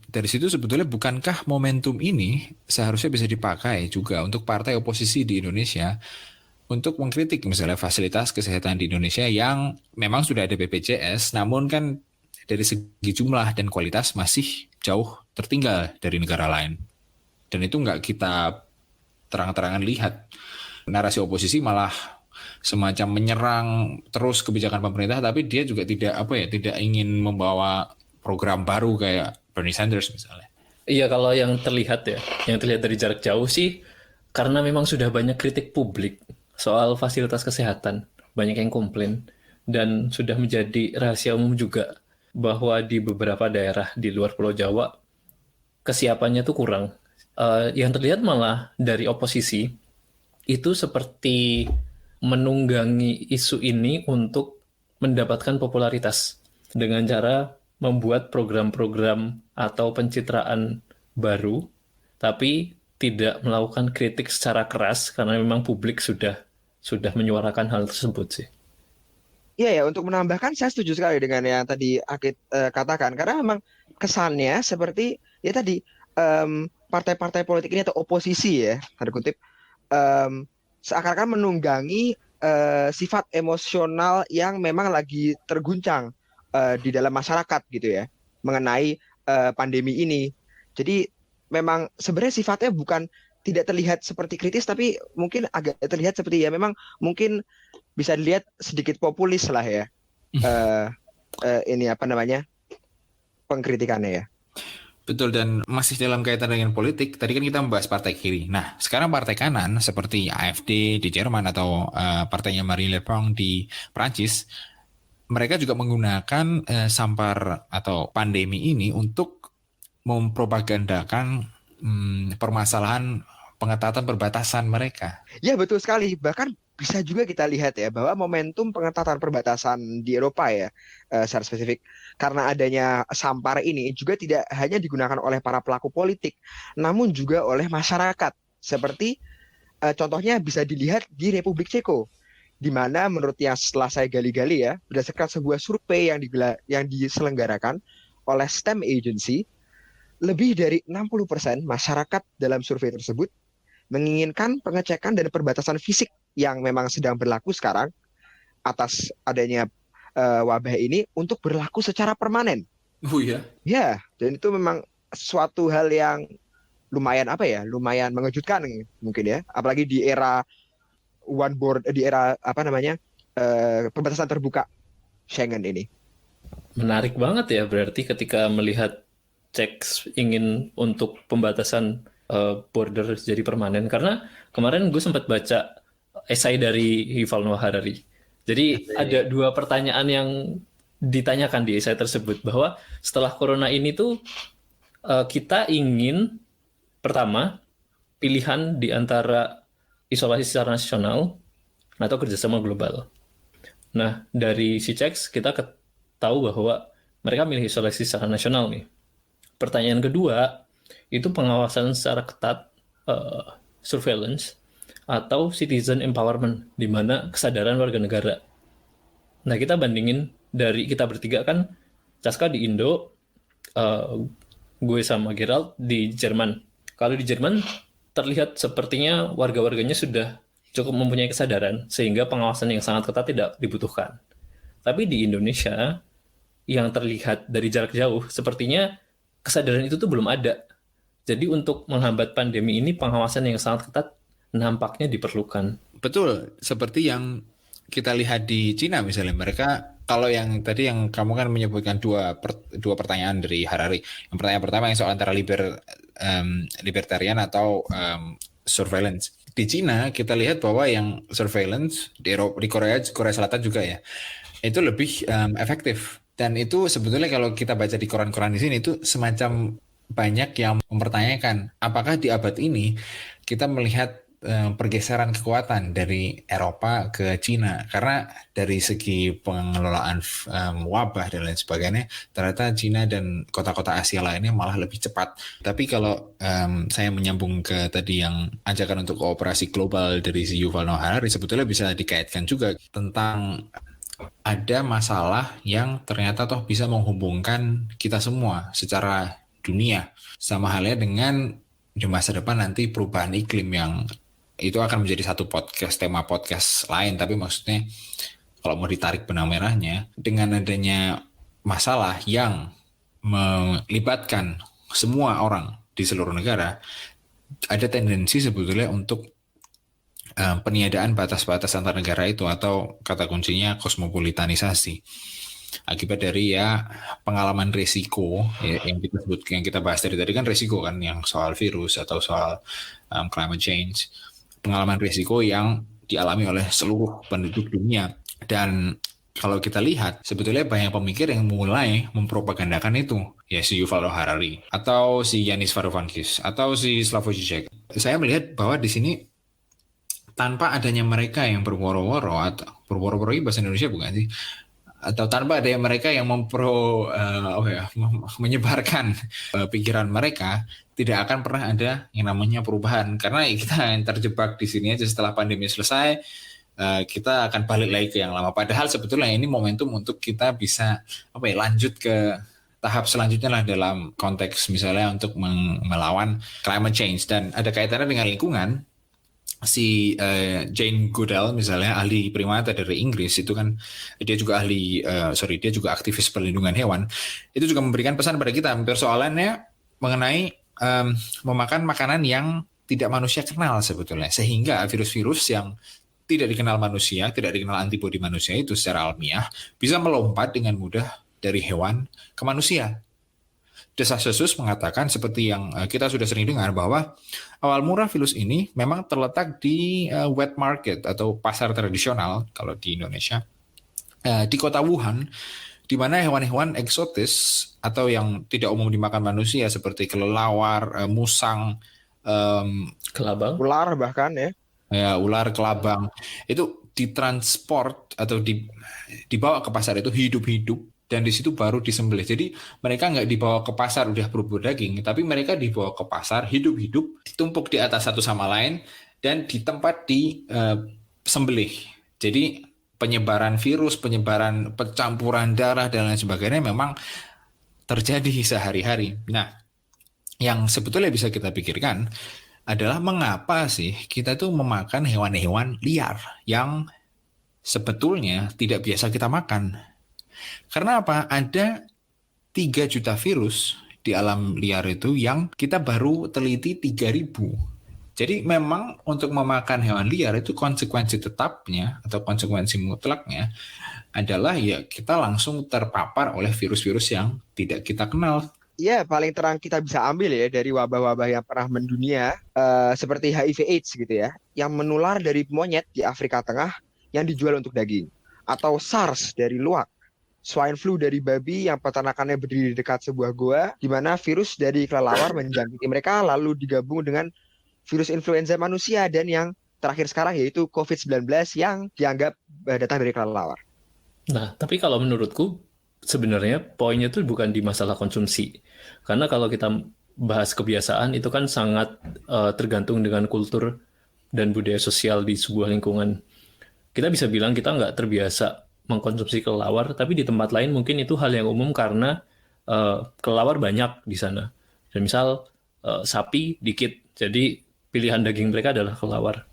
Dari situ sebetulnya bukankah momentum ini seharusnya bisa dipakai juga untuk partai oposisi di Indonesia untuk mengkritik misalnya fasilitas kesehatan di Indonesia yang memang sudah ada BPJS, namun kan dari segi jumlah dan kualitas masih jauh tertinggal dari negara lain. Dan itu nggak kita terang-terangan lihat. Narasi oposisi malah semacam menyerang terus kebijakan pemerintah, tapi dia juga tidak ingin membawa program baru kayak Bernie Sanders misalnya.
Iya, kalau yang terlihat dari jarak jauh sih, karena memang sudah banyak kritik publik soal fasilitas kesehatan, banyak yang komplain, dan sudah menjadi rahasia umum juga bahwa di beberapa daerah di luar Pulau Jawa kesiapannya tuh kurang. Yang terlihat malah dari oposisi itu seperti menunggangi isu ini untuk mendapatkan popularitas dengan cara membuat program-program atau pencitraan baru, tapi tidak melakukan kritik secara keras karena memang publik sudah menyuarakan hal tersebut sih.
Iya ya, untuk menambahkan saya setuju sekali dengan yang tadi Akid katakan, karena memang kesannya seperti ya tadi partai-partai politik ini atau oposisi ya, tanda kutip, seakan-akan menunggangi sifat emosional yang memang lagi terguncang di dalam masyarakat gitu ya, mengenai pandemi ini. Jadi memang sebenarnya sifatnya bukan tidak terlihat seperti kritis, tapi mungkin agak terlihat seperti ya memang mungkin bisa dilihat sedikit populis lah ya. Ini apa namanya, pengkritikannya ya.
Betul, dan masih dalam kaitan dengan politik, tadi kan kita membahas partai kiri. Nah, sekarang partai kanan seperti AfD di Jerman atau partainya Marine Le Pen di Prancis, mereka juga menggunakan sampar atau pandemi ini untuk mempropagandakan permasalahan pengetatan perbatasan mereka.
Ya betul sekali, bahkan bisa juga kita lihat ya bahwa momentum pengetatan perbatasan di Eropa ya secara spesifik karena adanya sampar ini juga tidak hanya digunakan oleh para pelaku politik, namun juga oleh masyarakat. Seperti contohnya bisa dilihat di Republik Ceko, di mana menurut yang setelah saya gali-gali ya, berdasarkan sebuah survei yang diselenggarakan oleh STEM Agency, lebih dari 60% masyarakat dalam survei tersebut menginginkan pengecekan dan perbatasan fisik yang memang sedang berlaku sekarang atas adanya wabah ini untuk berlaku secara permanen.
Oh iya?
Ya, dan itu memang suatu hal yang lumayan mengejutkan mungkin ya, apalagi di era perbatasan terbuka Schengen ini.
Menarik banget ya, berarti ketika melihat Ceks ingin untuk pembatasan border jadi permanen, karena kemarin gue sempat baca esai dari Yuval Noah Harari. Jadi ada dua pertanyaan yang ditanyakan di esai tersebut, bahwa setelah corona ini tuh kita ingin pertama pilihan di antara isolasi secara nasional atau kerjasama global. Nah, dari si Ceks kita tahu bahwa mereka milih isolasi secara nasional nih. Pertanyaan kedua, itu pengawasan secara ketat, surveillance, atau citizen empowerment, di mana kesadaran warga negara. Nah, kita bandingin dari kita bertiga kan, Caska di Indo, gue sama Gerald di Jerman. Kalau di Jerman, terlihat sepertinya warga-warganya sudah cukup mempunyai kesadaran, sehingga pengawasan yang sangat ketat tidak dibutuhkan. Tapi di Indonesia yang terlihat dari jarak jauh, sepertinya kesadaran itu tuh belum ada. Jadi untuk menghambat pandemi ini pengawasan yang sangat ketat nampaknya diperlukan.
Betul, seperti yang kita lihat di Cina misalnya, mereka kalau yang tadi yang kamu kan menyebutkan dua pertanyaan dari Harari. Yang pertanyaan pertama yang soal antara libertarian atau surveillance. Di Cina kita lihat bahwa yang surveillance di Korea Selatan juga ya, itu lebih efektif. Dan itu sebetulnya kalau kita baca di koran-koran di sini itu semacam banyak yang mempertanyakan apakah di abad ini kita melihat pergeseran kekuatan dari Eropa ke Cina, karena dari segi pengelolaan wabah dan lain sebagainya ternyata Cina dan kota-kota Asia lainnya malah lebih cepat. Tapi kalau saya menyambung ke tadi yang ajakan untuk kooperasi global dari si Yuval Noah Harari, sebetulnya bisa dikaitkan juga tentang ada masalah yang ternyata toh bisa menghubungkan kita semua secara dunia, sama halnya dengan di masa depan nanti perubahan iklim yang itu akan menjadi satu tema podcast lain. Tapi maksudnya kalau mau ditarik benang merahnya, dengan adanya masalah yang melibatkan semua orang di seluruh negara, ada tendensi sebetulnya untuk peniadaan batas-batas antar negara itu, atau kata kuncinya kosmopolitanisasi, akibat dari ya pengalaman risiko ya, yang kita bahas tadi kan risiko kan, yang soal virus atau soal climate change, pengalaman risiko yang dialami oleh seluruh penduduk dunia. Dan kalau kita lihat sebetulnya banyak pemikir yang mulai mempropagandakan itu, ya si Yuval Noah Harari atau si Yanis Varoufakis atau si Slavoj Žižek. Saya melihat bahwa di sini tanpa adanya mereka yang berworo-woro, atau berworo-woro ini bahasa Indonesia bukan sih? Atau tanpa ada mereka yang menyebarkan pikiran mereka, tidak akan pernah ada yang namanya perubahan. Karena kita yang terjebak di sini aja, setelah pandemi selesai, kita akan balik lagi ke yang lama. Padahal sebetulnya ini momentum untuk kita bisa lanjut ke tahap selanjutnya lah dalam konteks misalnya untuk melawan climate change. Dan ada kaitannya dengan lingkungan. Si Jane Goodall misalnya, ahli primata dari Inggris, itu kan dia juga dia juga aktivis perlindungan hewan, itu juga memberikan pesan pada kita persoalannya mengenai memakan makanan yang tidak manusia kenal sebetulnya, sehingga virus-virus yang tidak dikenal manusia, tidak dikenal antibodi manusia itu secara alamiah bisa melompat dengan mudah dari hewan ke manusia. Desas-desus mengatakan seperti yang kita sudah sering dengar, bahwa awal mula virus ini memang terletak di wet market atau pasar tradisional kalau di Indonesia, di kota Wuhan, di mana hewan-hewan eksotis atau yang tidak umum dimakan manusia seperti kelelawar, musang,
Kelabang.
Ular bahkan ya.
Ular, kelabang, itu ditransport atau dibawa ke pasar itu hidup-hidup. Dan di situ baru disembelih. Jadi mereka nggak dibawa ke pasar udah berubah daging, tapi mereka dibawa ke pasar hidup-hidup, ditumpuk di atas satu sama lain, dan di tempat disembelih. Jadi penyebaran virus, penyebaran pencampuran darah dan lain sebagainya memang terjadi sehari-hari. Nah, yang sebetulnya bisa kita pikirkan adalah mengapa sih kita tuh memakan hewan-hewan liar yang sebetulnya tidak biasa kita makan. Karena apa? Ada 3 juta virus di alam liar itu yang kita baru teliti 3.000. Jadi memang untuk memakan hewan liar itu konsekuensi tetapnya atau konsekuensi mutlaknya adalah ya kita langsung terpapar oleh virus-virus yang tidak kita kenal.
Iya, paling terang kita bisa ambil ya dari wabah-wabah yang pernah mendunia, seperti HIV/AIDS gitu ya, yang menular dari monyet di Afrika Tengah yang dijual untuk daging, atau SARS dari luwak, swine flu dari babi yang peternakannya berdiri di dekat sebuah goa, di mana virus dari kelelawar menjangkiti mereka lalu digabung dengan virus influenza manusia, dan yang terakhir sekarang yaitu COVID-19 yang dianggap datang dari kelelawar.
Nah, tapi kalau menurutku sebenarnya poinnya tuh bukan di masalah konsumsi. Karena kalau kita bahas kebiasaan itu kan sangat tergantung dengan kultur dan budaya sosial di sebuah lingkungan. Kita bisa bilang kita nggak terbiasa mengkonsumsi kelelawar, tapi di tempat lain mungkin itu hal yang umum karena kelelawar banyak di sana. Dan misal sapi dikit, jadi pilihan daging mereka adalah kelelawar.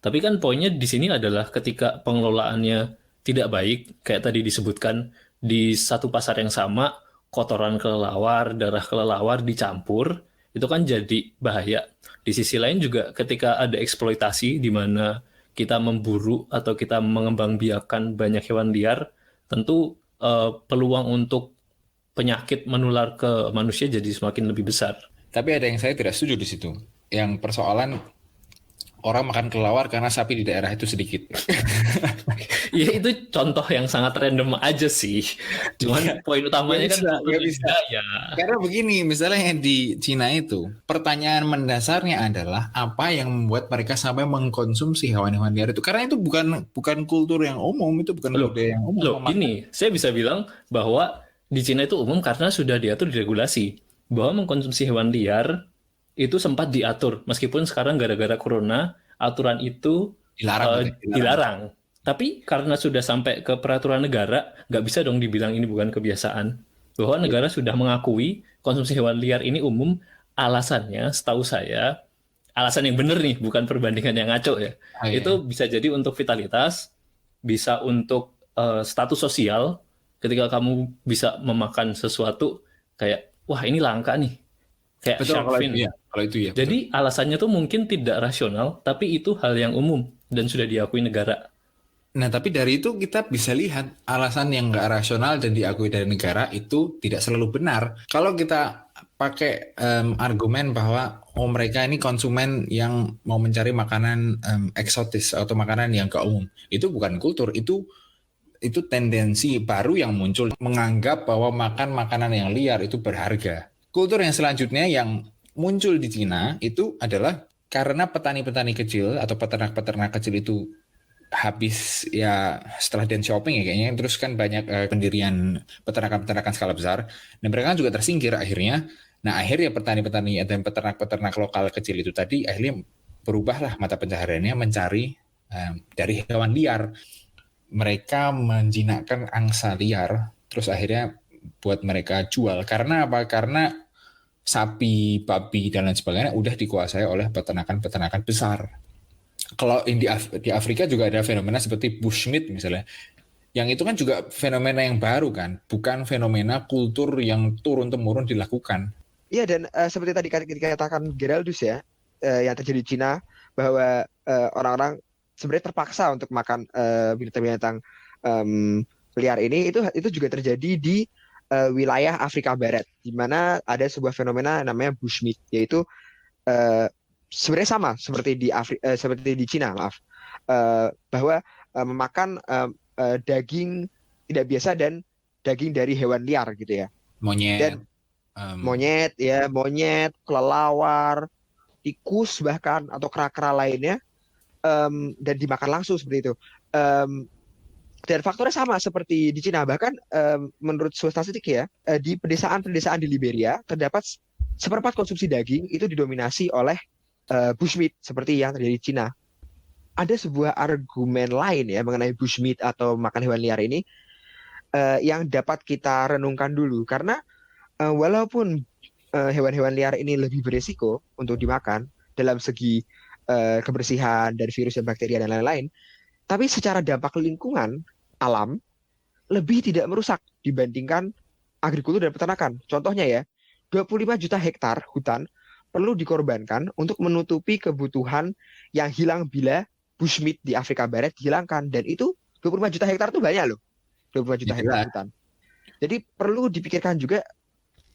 Tapi kan poinnya di sini adalah ketika pengelolaannya tidak baik, kayak tadi disebutkan, di satu pasar yang sama, kotoran kelelawar, darah kelelawar dicampur, itu kan jadi bahaya. Di sisi lain juga ketika ada eksploitasi di mana kita memburu atau kita mengembangbiakan banyak hewan liar, tentu peluang untuk penyakit menular ke manusia jadi semakin lebih besar.
Tapi ada yang saya tidak setuju di situ. Yang persoalan orang makan kelelawar karena sapi di daerah itu sedikit.
Ya itu contoh yang sangat random aja sih. Cuman poin utamanya kan
Nggak bisa.
ya.
Karena begini, misalnya yang di Cina itu, pertanyaan mendasarnya adalah apa yang membuat mereka sampai mengkonsumsi hewan-hewan liar itu? Karena itu bukan kultur yang umum, itu bukan budaya yang umum.
Loh, gini, saya bisa bilang bahwa di Cina itu umum karena sudah diatur di regulasi bahwa mengkonsumsi hewan liar itu sempat diatur, meskipun sekarang gara-gara corona aturan itu dilarang. Tapi karena sudah sampai ke peraturan negara, nggak bisa dong dibilang ini bukan kebiasaan. Bahwa negara sudah mengakui konsumsi hewan liar ini umum, alasannya setahu saya, alasan yang benar nih, bukan perbandingan yang ngaco ya. Itu bisa jadi untuk vitalitas, bisa untuk status sosial, ketika kamu bisa memakan sesuatu kayak, wah ini langka nih. Kayak
betul,
shark fin.
Kalau itu ya.
Jadi alasannya tuh mungkin tidak rasional, tapi itu hal yang umum dan sudah diakui negara.
Nah, tapi dari itu kita bisa lihat alasan yang nggak rasional dan diakui dari negara itu tidak selalu benar. Kalau kita pakai argumen bahwa mereka ini konsumen yang mau mencari makanan eksotis atau makanan yang nggak umum, itu bukan kultur, itu tendensi baru yang muncul menganggap bahwa makan makanan yang liar itu berharga. Kultur yang selanjutnya yang muncul di Cina itu adalah karena petani-petani kecil atau peternak-peternak kecil itu habis ya setelah dance shopping ya kayaknya, terus kan banyak pendirian peternakan-peternakan skala besar dan mereka kan juga tersingkir akhirnya. Nah akhirnya petani-petani dan peternak-peternak lokal kecil itu tadi akhirnya berubahlah mata pencahariannya mencari dari hewan liar. Mereka menjinakkan angsa liar, terus akhirnya buat mereka jual. Karena apa? Karena sapi, babi, dan lain sebagainya udah dikuasai oleh peternakan-peternakan besar. Kalau di Afrika juga ada fenomena seperti bushmeat misalnya. Yang itu kan juga fenomena yang baru kan, bukan fenomena kultur yang turun-temurun dilakukan.
Iya, dan seperti tadi dikatakan Geraldus ya, yang terjadi di Cina, bahwa orang-orang sebenarnya terpaksa untuk makan binatang-binatang liar ini, itu juga terjadi di wilayah Afrika Barat, di mana ada sebuah fenomena namanya bushmeat, yaitu sebenarnya sama seperti di Cina, bahwa memakan daging tidak biasa dan daging dari hewan liar gitu ya. Monyet, kelelawar, tikus bahkan atau kera-kera lainnya, dan dimakan langsung seperti itu. Dan faktornya sama seperti di Cina. Bahkan menurut statistik ya, di pedesaan-pedesaan di Liberia terdapat seperempat konsumsi daging itu didominasi oleh bushmeat seperti yang terjadi di Cina. Ada sebuah argumen lain ya mengenai bushmeat atau makan hewan liar ini yang dapat kita renungkan dulu, karena walaupun hewan-hewan liar ini lebih berisiko untuk dimakan dalam segi kebersihan dari virus dan bakteri dan lain-lain, tapi secara dampak lingkungan alam lebih tidak merusak dibandingkan agrikultur dan peternakan. Contohnya ya, 25 juta hektar hutan perlu dikorbankan untuk menutupi kebutuhan yang hilang bila bushmeat di Afrika Barat dihilangkan. Dan itu 25 juta hektar itu banyak loh. 25 juta hektar hutan. Jadi perlu dipikirkan juga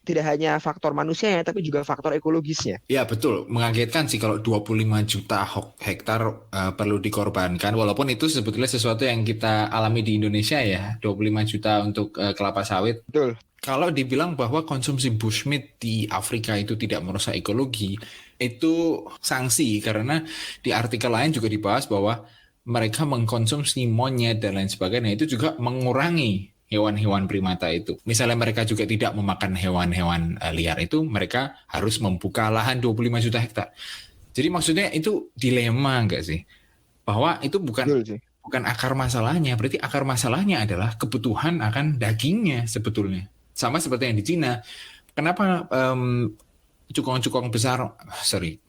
tidak hanya faktor manusianya, tapi juga faktor ekologisnya.
Ya betul, mengagetkan sih kalau 25 juta hektar perlu dikorbankan, walaupun itu sebetulnya sesuatu yang kita alami di Indonesia ya, 25 juta untuk kelapa sawit.
Betul.
Kalau dibilang bahwa konsumsi bushmeat di Afrika itu tidak merusak ekologi, itu sanksi, karena di artikel lain juga dibahas bahwa mereka mengkonsumsi monyet dan lain sebagainya, itu juga mengurangi hewan-hewan primata itu. Misalnya mereka juga tidak memakan hewan-hewan liar itu, mereka harus membuka lahan 25 juta hektar. Jadi maksudnya itu dilema enggak sih? Bahwa itu bukan akar masalahnya, berarti akar masalahnya adalah kebutuhan akan dagingnya sebetulnya. Sama seperti yang di Cina. Kenapa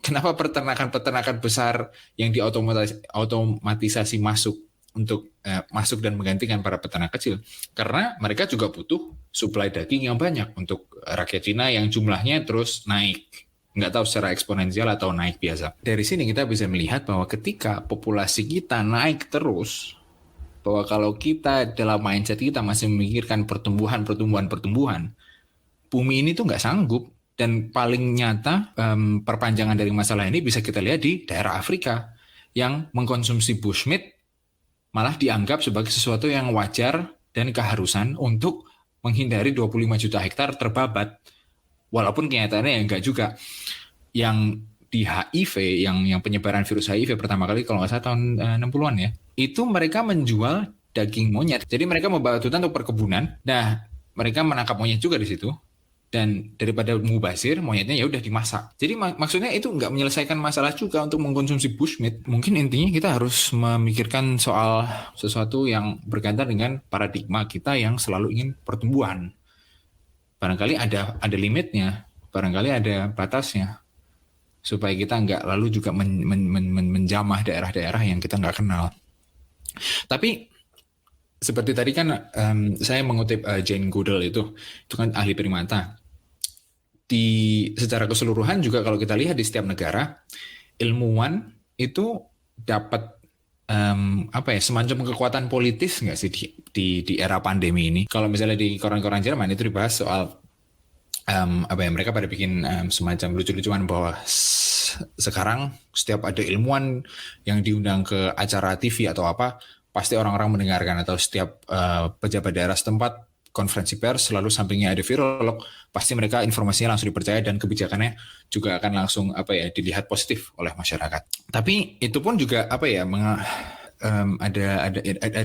kenapa peternakan-peternakan besar yang diotomatisasi masuk untuk masuk dan menggantikan para peternak kecil. Karena mereka juga butuh suplai daging yang banyak untuk rakyat Cina yang jumlahnya terus naik. Nggak tahu secara eksponensial atau naik biasa. Dari sini kita bisa melihat bahwa ketika populasi kita naik terus, bahwa kalau kita dalam mindset kita masih memikirkan pertumbuhan, bumi ini tuh nggak sanggup. Dan paling nyata perpanjangan dari masalah ini bisa kita lihat di daerah Afrika yang mengkonsumsi bushmeat malah dianggap sebagai sesuatu yang wajar dan keharusan untuk menghindari 25 juta hektar terbabat. Walaupun kenyataannya enggak juga. Yang di HIV, yang penyebaran virus HIV pertama kali kalau nggak salah tahun 60-an ya, itu mereka menjual daging monyet. Jadi mereka membawa hutan untuk perkebunan. Nah, mereka menangkap monyet juga di situ. Dan daripada mubazir, monyetnya ya udah dimasak. Jadi maksudnya itu nggak menyelesaikan masalah juga untuk mengkonsumsi bushmeat. Mungkin intinya kita harus memikirkan soal sesuatu yang berkaitan dengan paradigma kita yang selalu ingin pertumbuhan. Barangkali ada limitnya, barangkali ada batasnya, supaya kita nggak lalu juga menjamah daerah-daerah yang kita nggak kenal. Tapi seperti tadi kan saya mengutip Jane Goodall itu kan ahli primata. Secara keseluruhan juga kalau kita lihat di setiap negara, ilmuwan itu dapat semacam kekuatan politis nggak sih di era pandemi ini? Kalau misalnya di koran-koran Jerman itu dibahas soal mereka pada bikin semacam lucu-lucuan bahwa sekarang setiap ada ilmuwan yang diundang ke acara TV atau apa, pasti orang-orang mendengarkan, atau setiap pejabat daerah setempat konferensi pers selalu sampingnya ada virolog, pasti mereka informasinya langsung dipercaya dan kebijakannya juga akan langsung dilihat positif oleh masyarakat. Tapi itu pun juga ada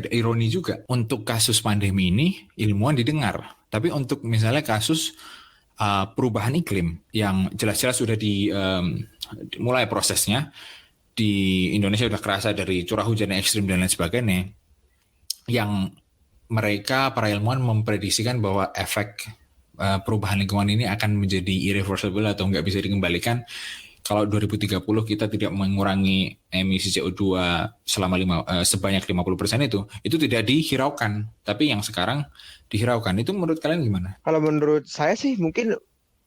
ironi juga. Untuk kasus pandemi ini ilmuwan didengar, tapi untuk misalnya kasus perubahan iklim yang jelas-jelas sudah mulai prosesnya di Indonesia, sudah kerasa dari curah hujan yang ekstrim dan lain sebagainya, yang mereka para ilmuwan memprediksikan bahwa efek perubahan lingkungan ini akan menjadi irreversible atau nggak bisa dikembalikan kalau 2030 kita tidak mengurangi emisi CO2 sebanyak 50% itu tidak dihiraukan, tapi yang sekarang dihiraukan. Itu menurut kalian gimana?
Kalau menurut saya sih, mungkin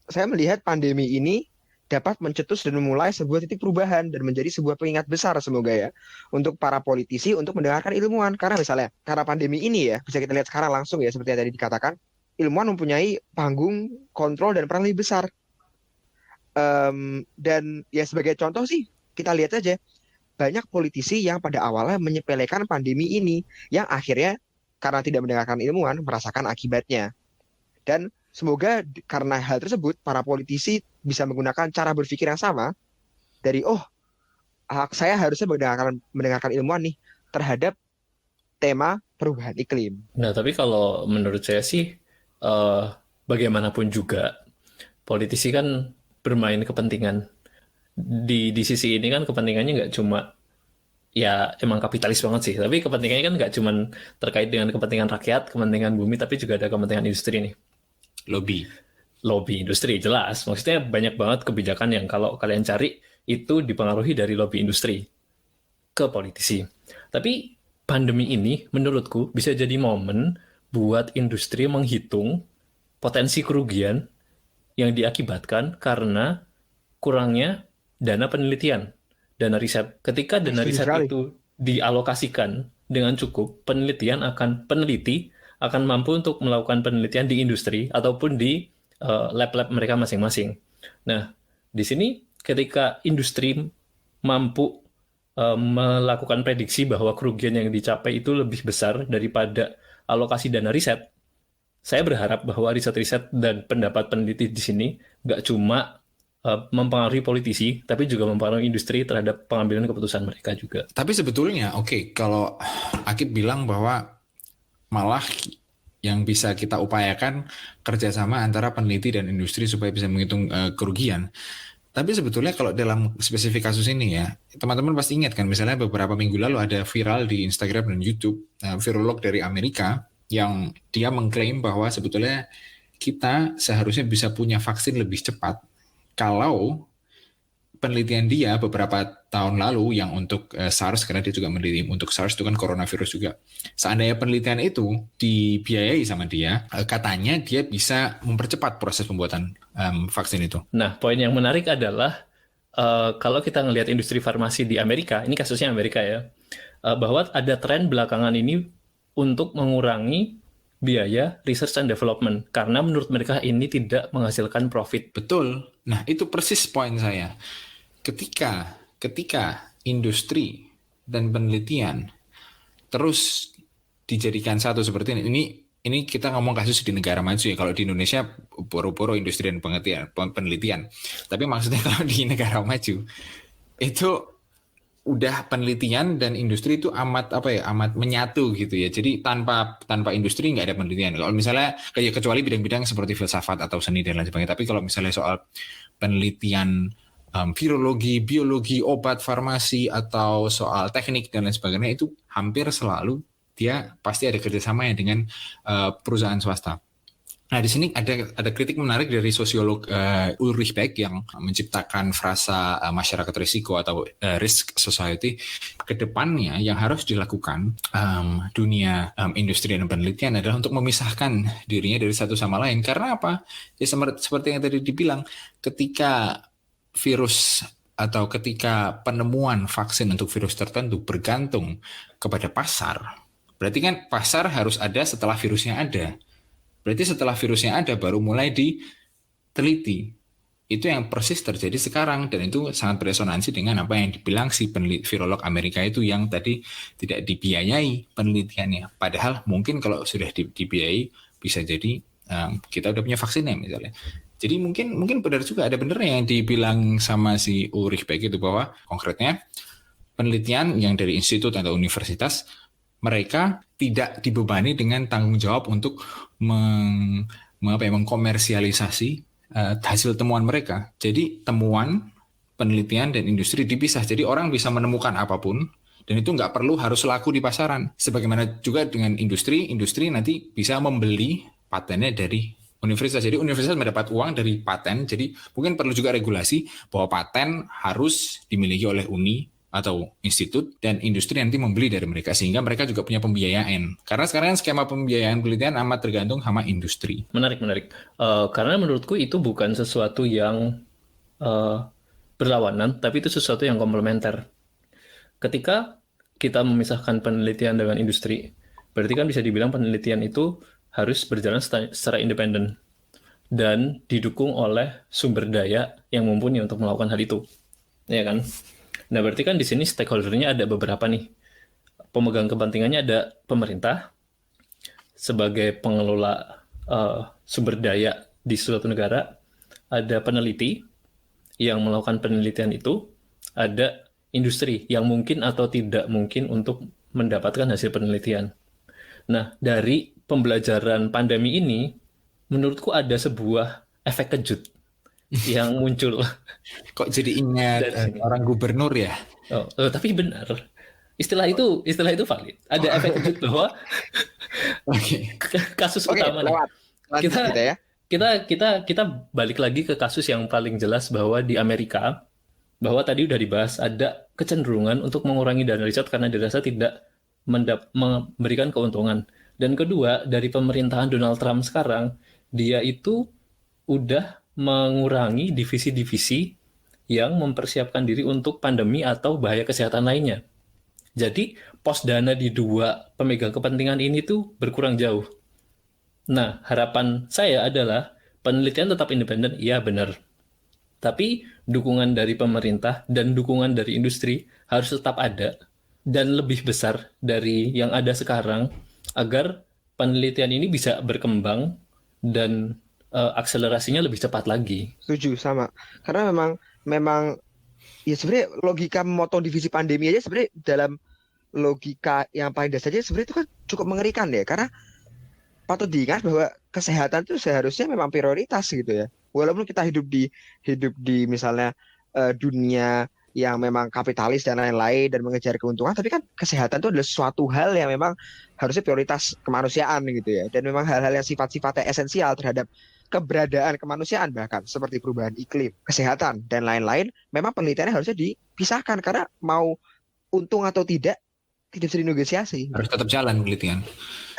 saya melihat pandemi ini dapat mencetus dan memulai sebuah titik perubahan dan menjadi sebuah pengingat besar semoga ya untuk para politisi untuk mendengarkan ilmuwan. Karena misalnya karena pandemi ini ya, bisa kita lihat sekarang langsung ya, seperti yang tadi dikatakan, ilmuwan mempunyai panggung kontrol dan peran lebih besar. Dan ya sebagai contoh sih kita lihat aja banyak politisi yang pada awalnya menyepelekan pandemi ini yang akhirnya karena tidak mendengarkan ilmuwan merasakan akibatnya. Dan semoga karena hal tersebut para politisi bisa menggunakan cara berpikir yang sama dari saya harusnya mendengarkan ilmuwan nih terhadap tema perubahan iklim.
Nah, tapi kalau menurut saya sih bagaimanapun juga politisi kan bermain kepentingan. Di sisi ini kan kepentingannya nggak cuma ya emang kapitalis banget sih, tapi kepentingannya kan nggak cuma terkait dengan kepentingan rakyat, kepentingan bumi, tapi juga ada kepentingan industri nih. Lobby industri jelas, maksudnya banyak banget kebijakan yang kalau kalian cari itu dipengaruhi dari lobby industri ke politisi. Tapi pandemi ini menurutku bisa jadi momen buat industri menghitung potensi kerugian yang diakibatkan karena kurangnya dana penelitian, dana riset. Ketika dana riset itu dialokasikan dengan cukup, peneliti akan mampu untuk melakukan penelitian di industri ataupun di lab-lab mereka masing-masing. Nah, di sini ketika industri mampu melakukan prediksi bahwa kerugian yang dicapai itu lebih besar daripada alokasi dana riset, saya berharap bahwa riset-riset dan pendapat peneliti di sini nggak cuma mempengaruhi politisi, tapi juga mempengaruhi industri terhadap pengambilan keputusan mereka juga.
Tapi sebetulnya, kalau Akid bilang bahwa malah yang bisa kita upayakan kerjasama antara peneliti dan industri supaya bisa menghitung kerugian. Tapi sebetulnya kalau dalam spesifik kasus ini ya, teman-teman pasti ingat kan, misalnya beberapa minggu lalu ada viral di Instagram dan YouTube, virolog dari Amerika yang dia mengklaim bahwa sebetulnya kita seharusnya bisa punya vaksin lebih cepat kalau penelitian dia beberapa tahun lalu yang untuk SARS, karena dia juga meneliti untuk SARS itu kan coronavirus juga. Seandainya penelitian itu dibiayai sama dia, katanya dia bisa mempercepat proses pembuatan vaksin itu.
Nah, poin yang menarik adalah kalau kita ngelihat industri farmasi di Amerika, ini kasusnya Amerika ya, bahwa ada tren belakangan ini untuk mengurangi biaya research and development karena menurut mereka ini tidak menghasilkan profit.
Betul. Nah, itu persis poin saya. Ketika industri dan penelitian terus dijadikan satu seperti ini kita ngomong kasus di negara maju ya. Kalau di Indonesia boro-boro industri dan penelitian. Tapi maksudnya kalau di negara maju itu udah penelitian dan industri itu amat menyatu gitu ya. Jadi tanpa industri nggak ada penelitian. Kalau misalnya kecuali bidang-bidang seperti filsafat atau seni dan lain sebagainya. Tapi kalau misalnya soal penelitian virologi, biologi, obat, farmasi atau soal teknik dan lain sebagainya itu hampir selalu dia pasti ada kerjasamanya dengan perusahaan swasta. Nah, di sini ada kritik menarik dari sosiolog Ulrich Beck yang menciptakan frasa masyarakat risiko atau risk society. Kedepannya yang harus dilakukan dunia industri dan penelitian adalah untuk memisahkan dirinya dari satu sama lain. Karena apa? Ya seperti yang tadi dibilang, ketika virus atau ketika penemuan vaksin untuk virus tertentu bergantung kepada pasar, berarti kan pasar harus ada setelah virusnya ada. Berarti setelah virusnya ada baru mulai diteliti. Itu yang persis terjadi sekarang dan itu sangat beresonansi dengan apa yang dibilang si virolog Amerika itu yang tadi tidak dibiayai penelitiannya. Padahal mungkin kalau sudah dibiayai bisa jadi kita udah punya vaksinnya misalnya. Jadi mungkin benar juga, ada benernya yang dibilang sama si Ulrich Beck itu bahwa konkretnya penelitian yang dari institut atau universitas mereka tidak dibebani dengan tanggung jawab untuk mengkomersialisasi hasil temuan mereka. Jadi temuan, penelitian, dan industri dipisah. Jadi orang bisa menemukan apapun, dan itu nggak perlu harus laku di pasaran. Sebagaimana juga dengan industri nanti bisa membeli patennya dari universitas. Jadi universitas mendapat uang dari paten, jadi mungkin perlu juga regulasi bahwa paten harus dimiliki oleh uni atau institut, dan industri nanti membeli dari mereka sehingga mereka juga punya pembiayaan. Karena sekarang skema pembiayaan penelitian amat tergantung sama industri.
Menarik. Karena menurutku itu bukan sesuatu yang berlawanan, tapi itu sesuatu yang komplementer. Ketika kita memisahkan penelitian dengan industri, berarti kan bisa dibilang penelitian itu harus berjalan secara independen dan didukung oleh sumber daya yang mumpuni untuk melakukan hal itu. Ya kan? Nah, berarti kan di sini stakeholder-nya ada beberapa nih. Pemegang kepentingannya ada pemerintah sebagai pengelola sumber daya di suatu negara, ada peneliti yang melakukan penelitian itu, ada industri yang mungkin atau tidak mungkin untuk mendapatkan hasil penelitian. Nah, dari pembelajaran pandemi ini, menurutku ada sebuah efek kejut yang muncul.
Kok jadi ingat orang gubernur ya?
Tapi benar. Istilah itu valid. Ada efek kejut bahwa kasus utama nih. Kita balik lagi ke kasus yang paling jelas bahwa di Amerika, bahwa tadi udah dibahas ada kecenderungan untuk mengurangi dana riset karena dirasa tidak memberikan keuntungan. Dan kedua, dari pemerintahan Donald Trump sekarang, dia itu udah mengurangi divisi-divisi yang mempersiapkan diri untuk pandemi atau bahaya kesehatan lainnya. Jadi, pos dana di dua pemegang kepentingan ini tuh berkurang jauh. Nah, harapan saya adalah penelitian tetap independen, iya benar. Tapi dukungan dari pemerintah dan dukungan dari industri harus tetap ada dan lebih besar dari yang ada sekarang agar penelitian ini bisa berkembang dan akselerasinya lebih cepat lagi.
Setuju sama. Karena memang ya sebenarnya logika memotong divisi pandemi aja sebenarnya dalam logika yang paling dasarnya sebenarnya itu kan cukup mengerikan ya. Karena patut diingat bahwa kesehatan itu seharusnya memang prioritas gitu ya. Walaupun kita hidup di misalnya dunia yang memang kapitalis dan lain-lain dan mengejar keuntungan, tapi kan kesehatan itu adalah suatu hal yang memang harusnya prioritas kemanusiaan gitu ya. Dan memang hal-hal yang sifat-sifatnya esensial terhadap keberadaan kemanusiaan bahkan seperti perubahan iklim, kesehatan dan lain-lain, memang penelitiannya harusnya dipisahkan karena mau untung atau tidak bisa dinegosiasi.
Harus tetap jalan penelitian.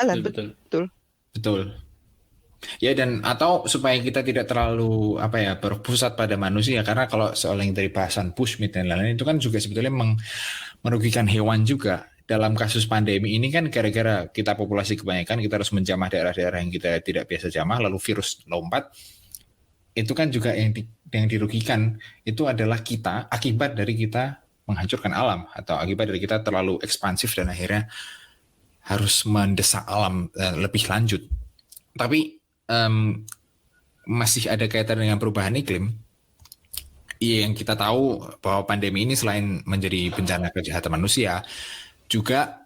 Jalan
Betul.
betul.
Betul. Ya, dan atau supaya kita tidak terlalu berpusat pada manusia, karena kalau soal yang dari bahasan bushmeat dan lain-lain itu kan juga sebetulnya merugikan hewan juga. Dalam kasus pandemi ini kan gara-gara kita populasi kebanyakan, kita harus menjamah daerah-daerah yang kita tidak biasa jamah, lalu virus lompat. Itu kan juga yang dirugikan itu adalah kita, akibat dari kita menghancurkan alam, atau akibat dari kita terlalu ekspansif dan akhirnya harus mendesak alam lebih lanjut. Tapi masih ada kaitan dengan perubahan iklim. Iya, yang kita tahu bahwa pandemi ini selain menjadi bencana kejahatan manusia, juga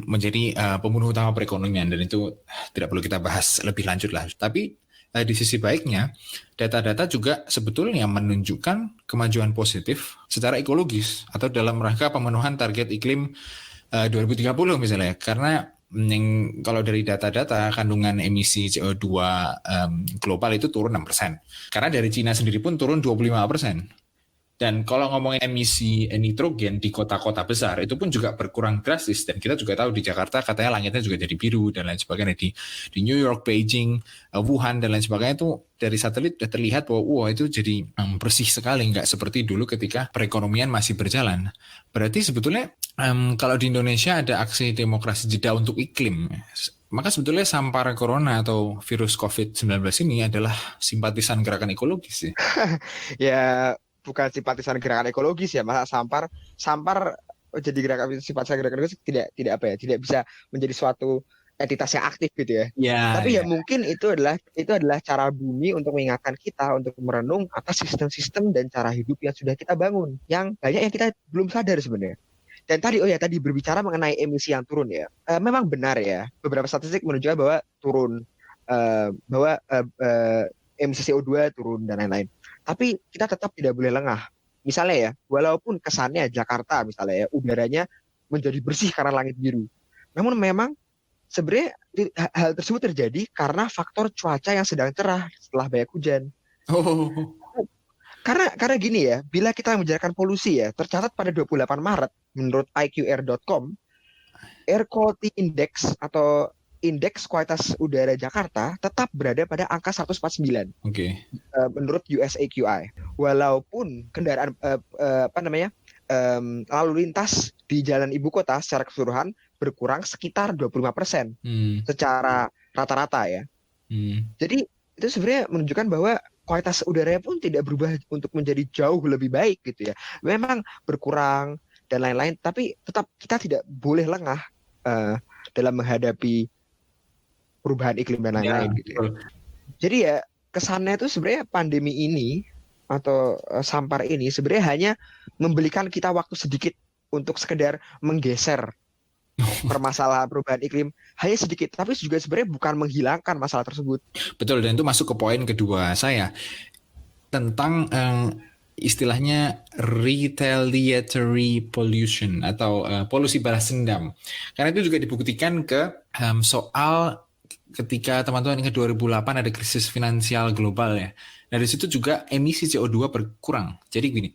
menjadi pembunuh utama perekonomian, dan itu tidak perlu kita bahas lebih lanjut lah. Tapi di sisi baiknya, data-data juga sebetulnya menunjukkan kemajuan positif secara ekologis atau dalam rangka pemenuhan target iklim 2030 misalnya. Karena kalau dari data-data kandungan emisi CO2 global itu turun 6%. Karena dari Cina sendiri pun turun 25%. Dan kalau ngomongin emisi nitrogen di kota-kota besar, itu pun juga berkurang drastis. Dan kita juga tahu di Jakarta katanya langitnya juga jadi biru dan lain sebagainya. Di New York, Beijing, Wuhan, dan lain sebagainya itu dari satelit sudah terlihat bahwa itu jadi bersih sekali. Nggak seperti dulu ketika perekonomian masih berjalan. Berarti sebetulnya kalau di Indonesia ada aksi demokrasi jeda untuk iklim, maka sebetulnya Sampar Corona atau virus COVID-19 ini adalah simpatisan gerakan ekologis ya.
Ya, bukan simpatisan gerakan ekologis ya, masa Sampar jadi simpatisan gerakan ekologis tidak bisa menjadi suatu entitas yang aktif gitu ya. Tapi ya mungkin itu adalah cara bumi untuk mengingatkan kita untuk merenung atas sistem-sistem dan cara hidup yang sudah kita bangun, yang banyak yang kita belum sadar sebenarnya. Dan tadi berbicara mengenai emisi yang turun ya, memang benar ya, beberapa statistik menunjukkan bahwa turun, bahwa emisi CO2 turun dan lain-lain. Tapi kita tetap tidak boleh lengah. Misalnya ya, walaupun kesannya Jakarta misalnya ya, udaranya menjadi bersih karena langit biru. Namun memang sebenarnya hal tersebut terjadi karena faktor cuaca yang sedang cerah setelah banyak hujan. Karena gini ya, bila kita membicarakan polusi ya, tercatat pada 28 Maret menurut IQR.com, Air Quality Index atau indeks kualitas udara Jakarta tetap berada pada angka 149. Menurut USAQI. Walaupun kendaraan lalu lintas di jalan ibu kota secara keseluruhan berkurang sekitar 25% secara rata-rata ya. Jadi itu sebenarnya menunjukkan bahwa kualitas udaranya pun tidak berubah untuk menjadi jauh lebih baik gitu ya. Memang berkurang dan lain-lain, tapi tetap kita tidak boleh lengah dalam menghadapi perubahan iklim dan lain-lain gitu ya. Jadi ya kesannya itu sebenarnya pandemi ini atau Sampar ini sebenarnya hanya memberikan kita waktu sedikit untuk sekedar menggeser permasalahan perubahan iklim hanya sedikit, tapi juga sebenarnya bukan menghilangkan masalah tersebut.
Betul, dan itu masuk ke poin kedua saya tentang istilahnya retaliatory pollution atau polusi balas dendam. Karena itu juga dibuktikan ke soal ketika teman-teman ingat 2008 ada krisis finansial global ya. Nah dari situ juga emisi CO2 berkurang. Jadi gini,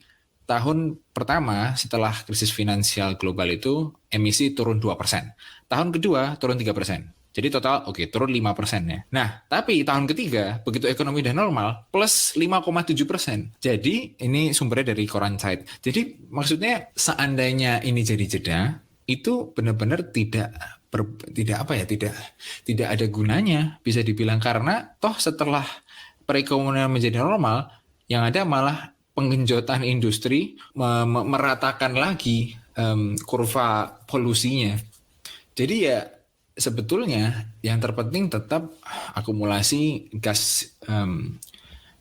tahun pertama setelah krisis finansial global itu emisi turun 2%. Tahun kedua turun 3%. Jadi total turun 5% ya. Nah, tapi tahun ketiga begitu ekonomi udah normal plus 5,7%. Jadi ini sumbernya dari Koran Site. Jadi maksudnya seandainya ini jadi jeda, itu benar-benar tidak ada gunanya bisa dibilang, karena toh setelah perekonomian menjadi normal yang ada malah penggenjotan industri meratakan lagi kurva polusinya. Jadi ya sebetulnya yang terpenting tetap akumulasi gas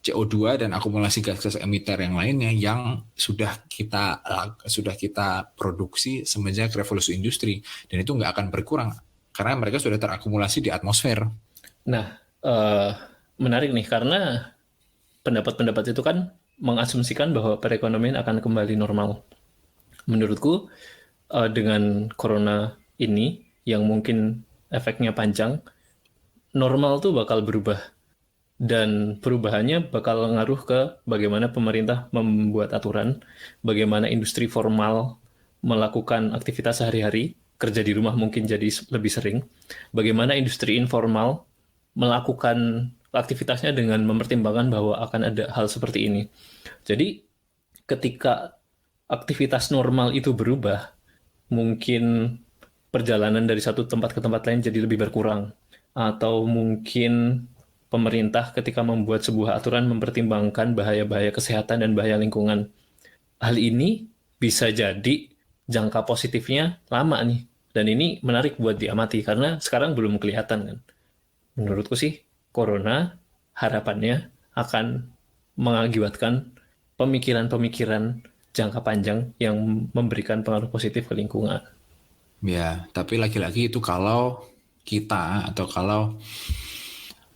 CO2 dan akumulasi gas emiter yang lainnya yang sudah kita produksi semenjak revolusi industri, dan itu nggak akan berkurang karena mereka sudah terakumulasi di atmosfer.
Nah, menarik nih karena pendapat-pendapat itu kan mengasumsikan bahwa perekonomian akan kembali normal. Menurutku dengan corona ini yang mungkin efeknya panjang, normal tuh bakal berubah dan perubahannya bakal ngaruh ke bagaimana pemerintah membuat aturan, bagaimana industri formal melakukan aktivitas sehari-hari, kerja di rumah mungkin jadi lebih sering, bagaimana industri informal melakukan aktivitasnya dengan mempertimbangkan bahwa akan ada hal seperti ini. Jadi ketika aktivitas normal itu berubah, mungkin perjalanan dari satu tempat ke tempat lain jadi lebih berkurang, atau mungkin pemerintah ketika membuat sebuah aturan mempertimbangkan bahaya-bahaya kesehatan dan bahaya lingkungan. Hal ini bisa jadi jangka positifnya lama nih. Dan ini menarik buat diamati karena sekarang belum kelihatan kan. Menurutku sih, corona harapannya akan mengakibatkan pemikiran-pemikiran jangka panjang yang memberikan pengaruh positif ke lingkungan.
Ya, tapi lagi-lagi itu kalau kita atau kalau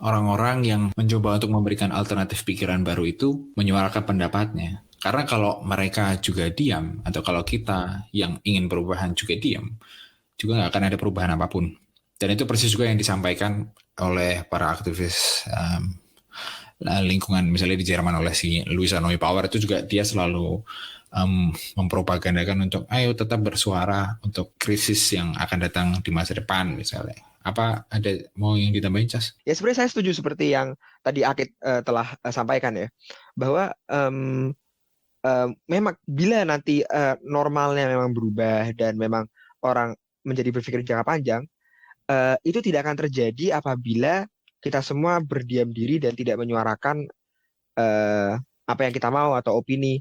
orang-orang yang mencoba untuk memberikan alternatif pikiran baru itu menyuarakan pendapatnya. Karena kalau mereka juga diam, atau kalau kita yang ingin perubahan juga diam, juga nggak akan ada perubahan apapun. Dan itu persis juga yang disampaikan oleh para aktivis lingkungan, misalnya di Jerman oleh si Luisa Neubauer, itu juga dia selalu mempropagandakan untuk ayo tetap bersuara untuk krisis yang akan datang di masa depan misalnya. Apa ada mau yang ditambahin, Cas?
Ya sebenarnya saya setuju seperti yang tadi Akid telah sampaikan ya, bahwa memang bila nanti normalnya memang berubah dan memang orang menjadi berpikir jangka panjang, itu tidak akan terjadi apabila kita semua berdiam diri dan tidak menyuarakan apa yang kita mau atau opini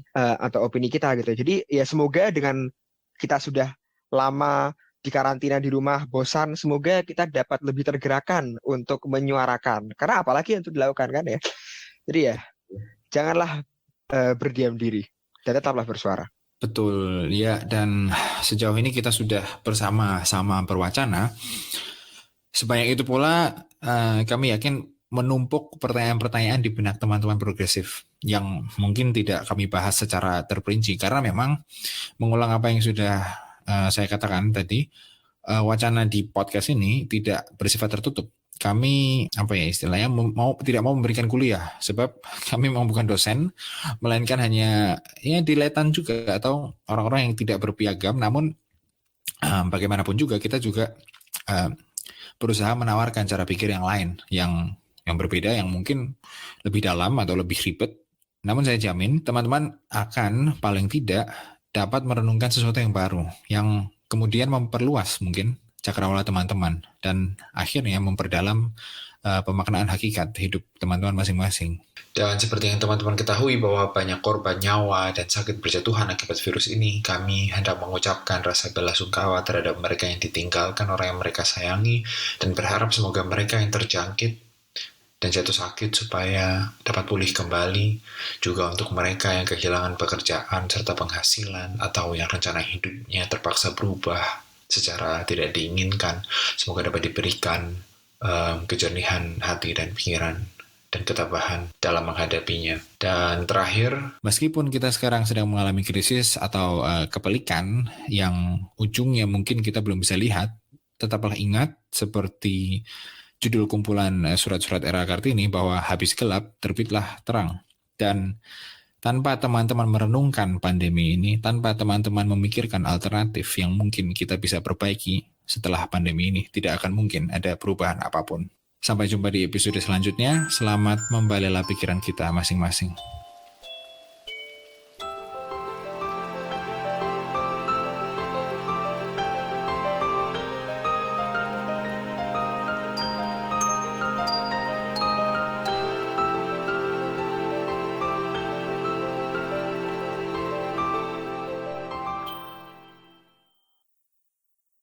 kita gitu. Jadi ya semoga dengan kita sudah lama di karantina di rumah, bosan, semoga kita dapat lebih tergerakkan untuk menyuarakan. Karena apalagi untuk dilakukan kan ya. Jadi ya janganlah berdiam diri dan tetaplah bersuara.
Betul, ya. Dan sejauh ini kita sudah bersama-sama berwacana. Sebanyak itu pula kami yakin menumpuk pertanyaan-pertanyaan di benak teman-teman progresif yang mungkin tidak kami bahas secara terperinci karena memang mengulang apa yang sudah saya katakan tadi, wacana di podcast ini tidak bersifat tertutup. Kami istilahnya tidak mau memberikan kuliah sebab kami memang bukan dosen, melainkan hanya ya diletan juga atau orang-orang yang tidak berpiagam. Namun bagaimanapun juga kita juga berusaha menawarkan cara pikir yang lain, yang berbeda, yang mungkin lebih dalam atau lebih ribet. Namun saya jamin teman-teman akan paling tidak dapat merenungkan sesuatu yang baru, yang kemudian memperluas mungkin cakrawala teman-teman, dan akhirnya memperdalam pemaknaan hakikat hidup teman-teman masing-masing. Dan seperti yang teman-teman ketahui bahwa banyak korban nyawa dan sakit berjatuhan akibat virus ini, kami hendak mengucapkan rasa belasungkawa terhadap mereka yang ditinggalkan orang yang mereka sayangi, dan berharap semoga mereka yang terjangkit dan jatuh sakit supaya dapat pulih kembali, juga untuk mereka yang kehilangan pekerjaan serta penghasilan atau yang rencana hidupnya terpaksa berubah secara tidak diinginkan, semoga dapat diberikan kejernihan hati dan pikiran dan ketabahan dalam menghadapinya. Dan terakhir, meskipun kita sekarang sedang mengalami krisis atau kepelikan yang ujungnya mungkin kita belum bisa lihat, tetaplah ingat seperti judul kumpulan surat-surat era Kartini bahwa habis gelap terbitlah terang. Dan tanpa teman-teman merenungkan pandemi ini, tanpa teman-teman memikirkan alternatif yang mungkin kita bisa perbaiki setelah pandemi ini, tidak akan mungkin ada perubahan apapun. Sampai jumpa di episode selanjutnya. Selamat membalela pikiran kita masing-masing.